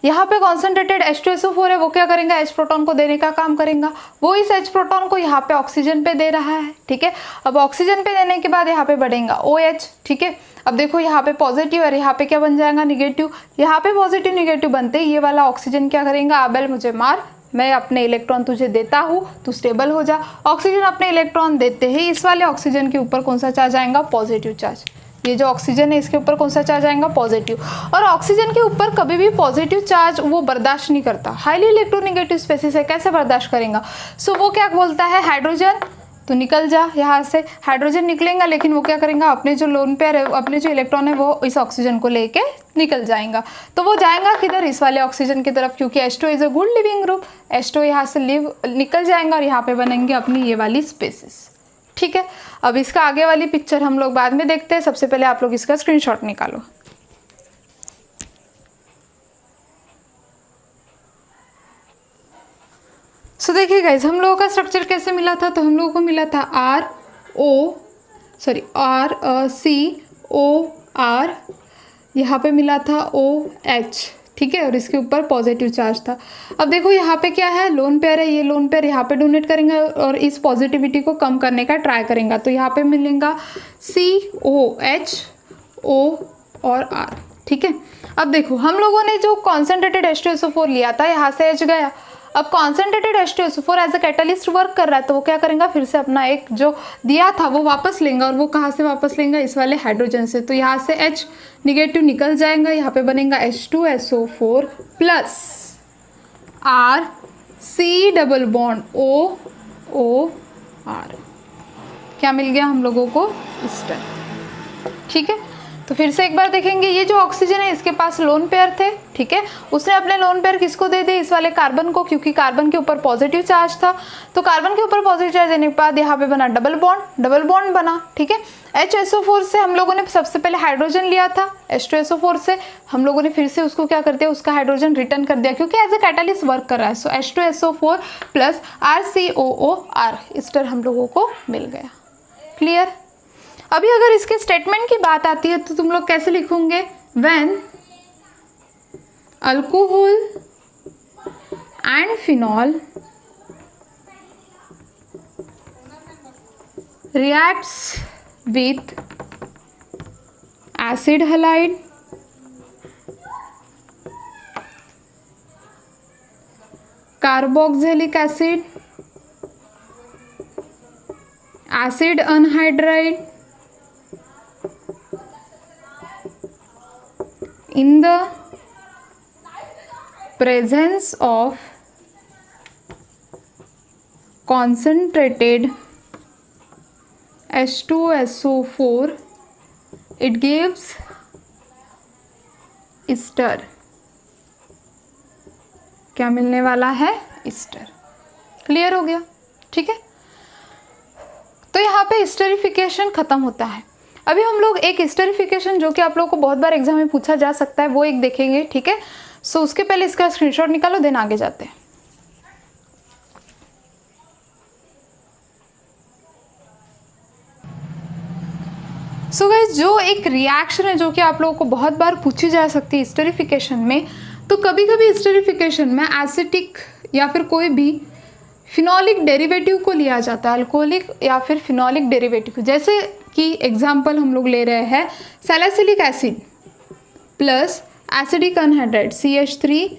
यहाँ पे कॉन्सेंट्रेटेड H2SO4 है, वो क्या करेगा, H प्रोटॉन को देने का काम करेगा, वो इस H प्रोटॉन को यहाँ पे ऑक्सीजन पे दे रहा है, ठीक है। अब ऑक्सीजन पे देने के बाद यहाँ पे बढ़ेगा OH, ठीक है। अब देखो यहाँ पे पॉजिटिव और यहाँ पे क्या बन जाएगा, निगेटिव। यहाँ पे पॉजिटिव निगेटिव बनते ये वाला ऑक्सीजन क्या करेगा, आबेल मुझे मार, मैं अपने इलेक्ट्रॉन तुझे देता हूँ, तू स्टेबल हो जा। ऑक्सीजन अपने इलेक्ट्रॉन देते ही इस वाले ऑक्सीजन के ऊपर कौन सा चार्ज आएगा, पॉजिटिव चार्ज। ये जो ऑक्सीजन है इसके ऊपर कौन सा चार्ज आएगा, पॉजिटिव। और ऑक्सीजन के ऊपर कभी भी पॉजिटिव चार्ज वो बर्दाश्त नहीं करता, हाईली इलेक्ट्रोनेगेटिव स्पेसिस है, कैसे बर्दाश्त करेगा। सो वो क्या बोलता है, हाइड्रोजन तो निकल जा यहाँ से, हाइड्रोजन निकलेगा, लेकिन वो क्या करेगा, अपने जो लोन पेयर है, अपने जो इलेक्ट्रॉन है वो इस ऑक्सीजन को लेके निकल जाएगा। तो वो जाएगा किधर, इस वाले ऑक्सीजन की तरफ, क्योंकि H2 is a good leaving group. H2 यहाँ से निकल जाएगा और यहाँ पे बनेंगे अपनी ये वाली स्पेसिस, ठीक है। अब इसका आगे वाली पिक्चर हम लोग बाद में देखते हैं, सबसे पहले आप लोग इसका स्क्रीनशॉट निकालो। सो देखिए गाइज, हम लोगों का स्ट्रक्चर कैसे मिला था, तो हम लोगों को मिला था RCOR, यहाँ पे मिला था OH, ठीक है, और इसके ऊपर पॉजिटिव चार्ज था। अब देखो यहाँ पे क्या है, लोन पेयर है, ये लोन पेयर यहाँ पे डोनेट करेंगे और इस पॉजिटिविटी को कम करने का ट्राई करेंगे, तो यहाँ पे मिलेगा COH, O और R, ठीक है। अब देखो हम लोगों ने जो कॉन्सेंट्रेटेड H2SO4 लिया था, यहाँ से H गया। अब concentrated H2SO4 as a catalyst work कर रहा है, तो वो क्या करेगा, फिर से अपना एक जो दिया था वो वापस लेगा, और वो कहाँ से वापस लेगा, इस वाले हाइड्रोजन से। तो यहाँ से H निगेटिव निकल जाएगा, यहाँ पे बनेगा H2SO4 plus R C double bond OR, क्या मिल गया हम लोगों को, ईस्टर, ठीक है। तो फिर से एक बार देखेंगे, ये जो ऑक्सीजन है इसके पास लोन पेयर थे, ठीक है, उसने अपने लोन पेयर किसको दे दिए, इस वाले कार्बन को, क्योंकि कार्बन के ऊपर पॉजिटिव चार्ज था। तो कार्बन के ऊपर पॉजिटिव चार्ज देने के बाद यहाँ पे बना डबल बॉन्ड बना, ठीक है। HSO4 से हम लोगों ने सबसे पहले हाइड्रोजन लिया था, H2SO4 से हम लोगों ने फिर से उसको क्या कर दिया, उसका हाइड्रोजन रिटर्न कर दिया, क्योंकि एज ए कैटलिस्ट वर्क कर रहा है। सो H2SO4 प्लस RCOOR ईस्टर हम लोगों को मिल गया, क्लियर। अभी अगर इसके स्टेटमेंट की बात आती है तो तुम लोग कैसे लिखोगे, when alcohol and phenol reacts with acid halide, carboxylic acid, acid anhydride in the presence of concentrated H2SO4, it gives Easter, क्या मिलने वाला है, ईस्टर, क्लियर हो गया, ठीक है। तो यहाँ पे ईस्टरिफिकेशन खत्म होता है। अभी हम लोग एक ईस्टरिफिकेशन जो कि आप लोगों को बहुत बार एग्जाम में पूछा जा सकता है वो एक देखेंगे, ठीक है। सो उसके पहले इसका स्क्रीनशॉट निकालो, देन आगे जाते हैं। सो गाइस, जो एक रिएक्शन है जो कि आप लोगों को बहुत बार पूछी जा सकती है ईस्टरिफिकेशन में, तो कभी कभी ईस्टरिफिकेशन में एसिटिक या फिर कोई भी फिनॉलिक डेरिवेटिव को लिया जाता है, अल्कोहलिक या फिर फिनॉलिक डेरिवेटिव। जैसे कि एग्जांपल हम लोग ले रहे हैं salicylic acid plus acidic anhydride CH3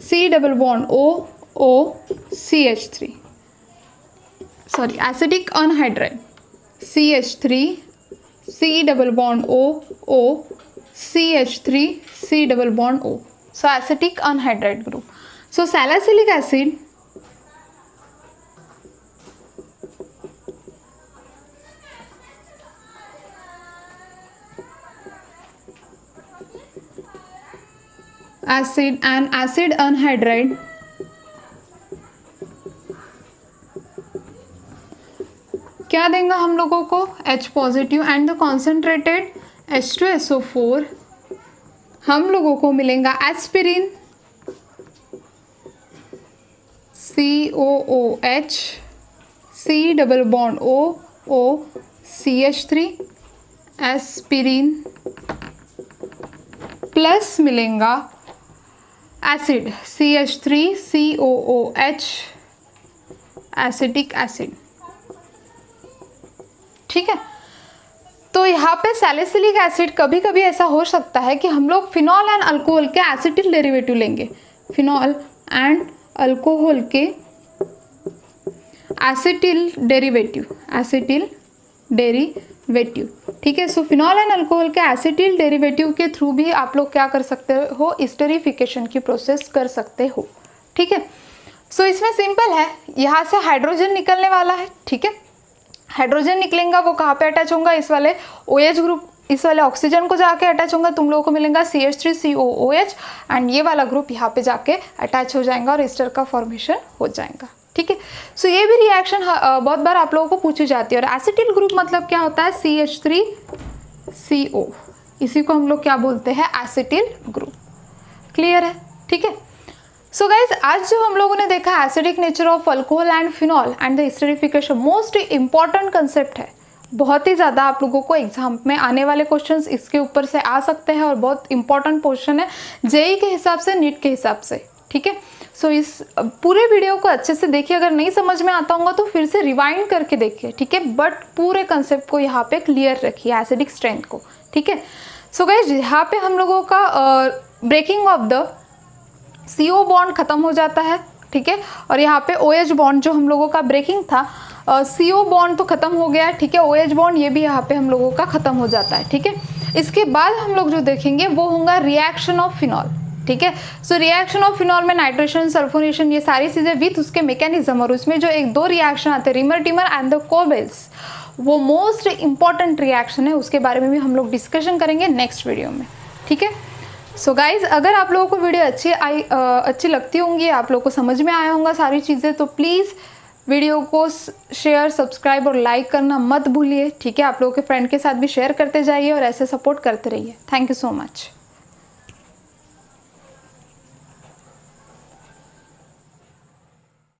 C double bond O CH3, sorry acidic anhydride CH3 C double bond O CH3 C double bond O, so acetic anhydride group. So salicylic acid acid and acid anhydride क्या देंगे हम लोगों को, H positive and the concentrated H2SO4 हम लोगों को मिलेगा aspirin COOH C double bond O CH3 aspirin plus मिलेगा एसिड CH3COOH एसिटिक एसिड। ठीक है, तो यहाँ पे सैलिसिलिक एसिड कभी कभी ऐसा हो सकता है कि हम लोग फिनॉल एंड अल्कोहल के एसिटिल डेरिवेटिव लेंगे, फिनॉल एंड अल्कोहल के एसिटिल डेरिवेटिव, ठीक है। सो फिनॉल एंड अल्कोहल के एसिटिल डेरिवेटिव के थ्रू भी आप लोग क्या कर सकते हो, एस्टरिफिकेशन की प्रोसेस कर सकते हो। ठीक है, सो इसमें सिंपल है, यहाँ से हाइड्रोजन निकलने वाला है। ठीक है, हाइड्रोजन निकलेगा, वो कहाँ पे अटैच होगा, इस वाले OH ग्रुप, इस वाले ऑक्सीजन को जाके अटैच होगा, तुम लोगों को मिलेगा CH3COOH एंड ये वाला ग्रुप यहाँ पे जाके अटैच हो जाएगा और एस्टर का फॉर्मेशन हो जाएगा। ठीक है, सो ये भी रिएक्शन बहुत बार आप लोगों को पूछी जाती है। और एसिटिल ग्रुप मतलब क्या होता है, CH3CO, इसी को हम लोग क्या बोलते हैं, एसिटिल ग्रुप। क्लियर है? ठीक है, सो गाइज आज जो हम लोगों ने देखा acidic nature of alcohol and phenol and the esterification, most important concept है, बहुत ही ज़्यादा आप लोगों को एग्जाम में आने वाले क्वेश्चंस इसके ऊपर से आ सकते हैं और बहुत इंपॉर्टेंट क्वेश्चन है जेईई के हिसाब से, नीट के हिसाब से। ठीक है, सो इस पूरे वीडियो को अच्छे से देखिए, अगर नहीं समझ में आता होगा तो फिर से रिवाइंड करके देखिए। ठीक है, बट पूरे कंसेप्ट को यहाँ पे क्लियर रखिए, एसिडिक स्ट्रेंथ को। ठीक है, सो गाइज यहाँ पे हम लोगों का breaking of the CO bond खत्म हो जाता है। ठीक है, और यहाँ पे OH बॉन्ड जो हम लोगों का ब्रेकिंग था, CO बॉन्ड तो खत्म हो गया। ठीक है, OH बॉन्ड ये भी यहाँ पे हम लोगों का खत्म हो जाता है। ठीक है, इसके बाद हम लोग जो देखेंगे वो होगा रिएक्शन ऑफ फिनॉल। ठीक है, सो रिएक्शन ऑफ फिनॉल में नाइट्रेशन, सल्फोनेशन, ये सारी चीज़ें विथ उसके मैकेनिज्म, और उसमें जो एक दो रिएक्शन आते हैं, रिमर टिमर एंड द कोबेल्स, वो मोस्ट इंपॉर्टेंट रिएक्शन है, उसके बारे में भी हम लोग डिस्कशन करेंगे नेक्स्ट वीडियो में। ठीक है, सो गाइज अगर आप लोगों को वीडियो अच्छी लगती होंगी, आप लोगों को समझ में आया होगा सारी चीज़ें, तो प्लीज़ वीडियो को शेयर, सब्सक्राइब और लाइक करना मत भूलिए। ठीक है, आप लोगों के फ्रेंड के साथ भी शेयर करते जाइए और ऐसे सपोर्ट करते रहिए। Thank you so much.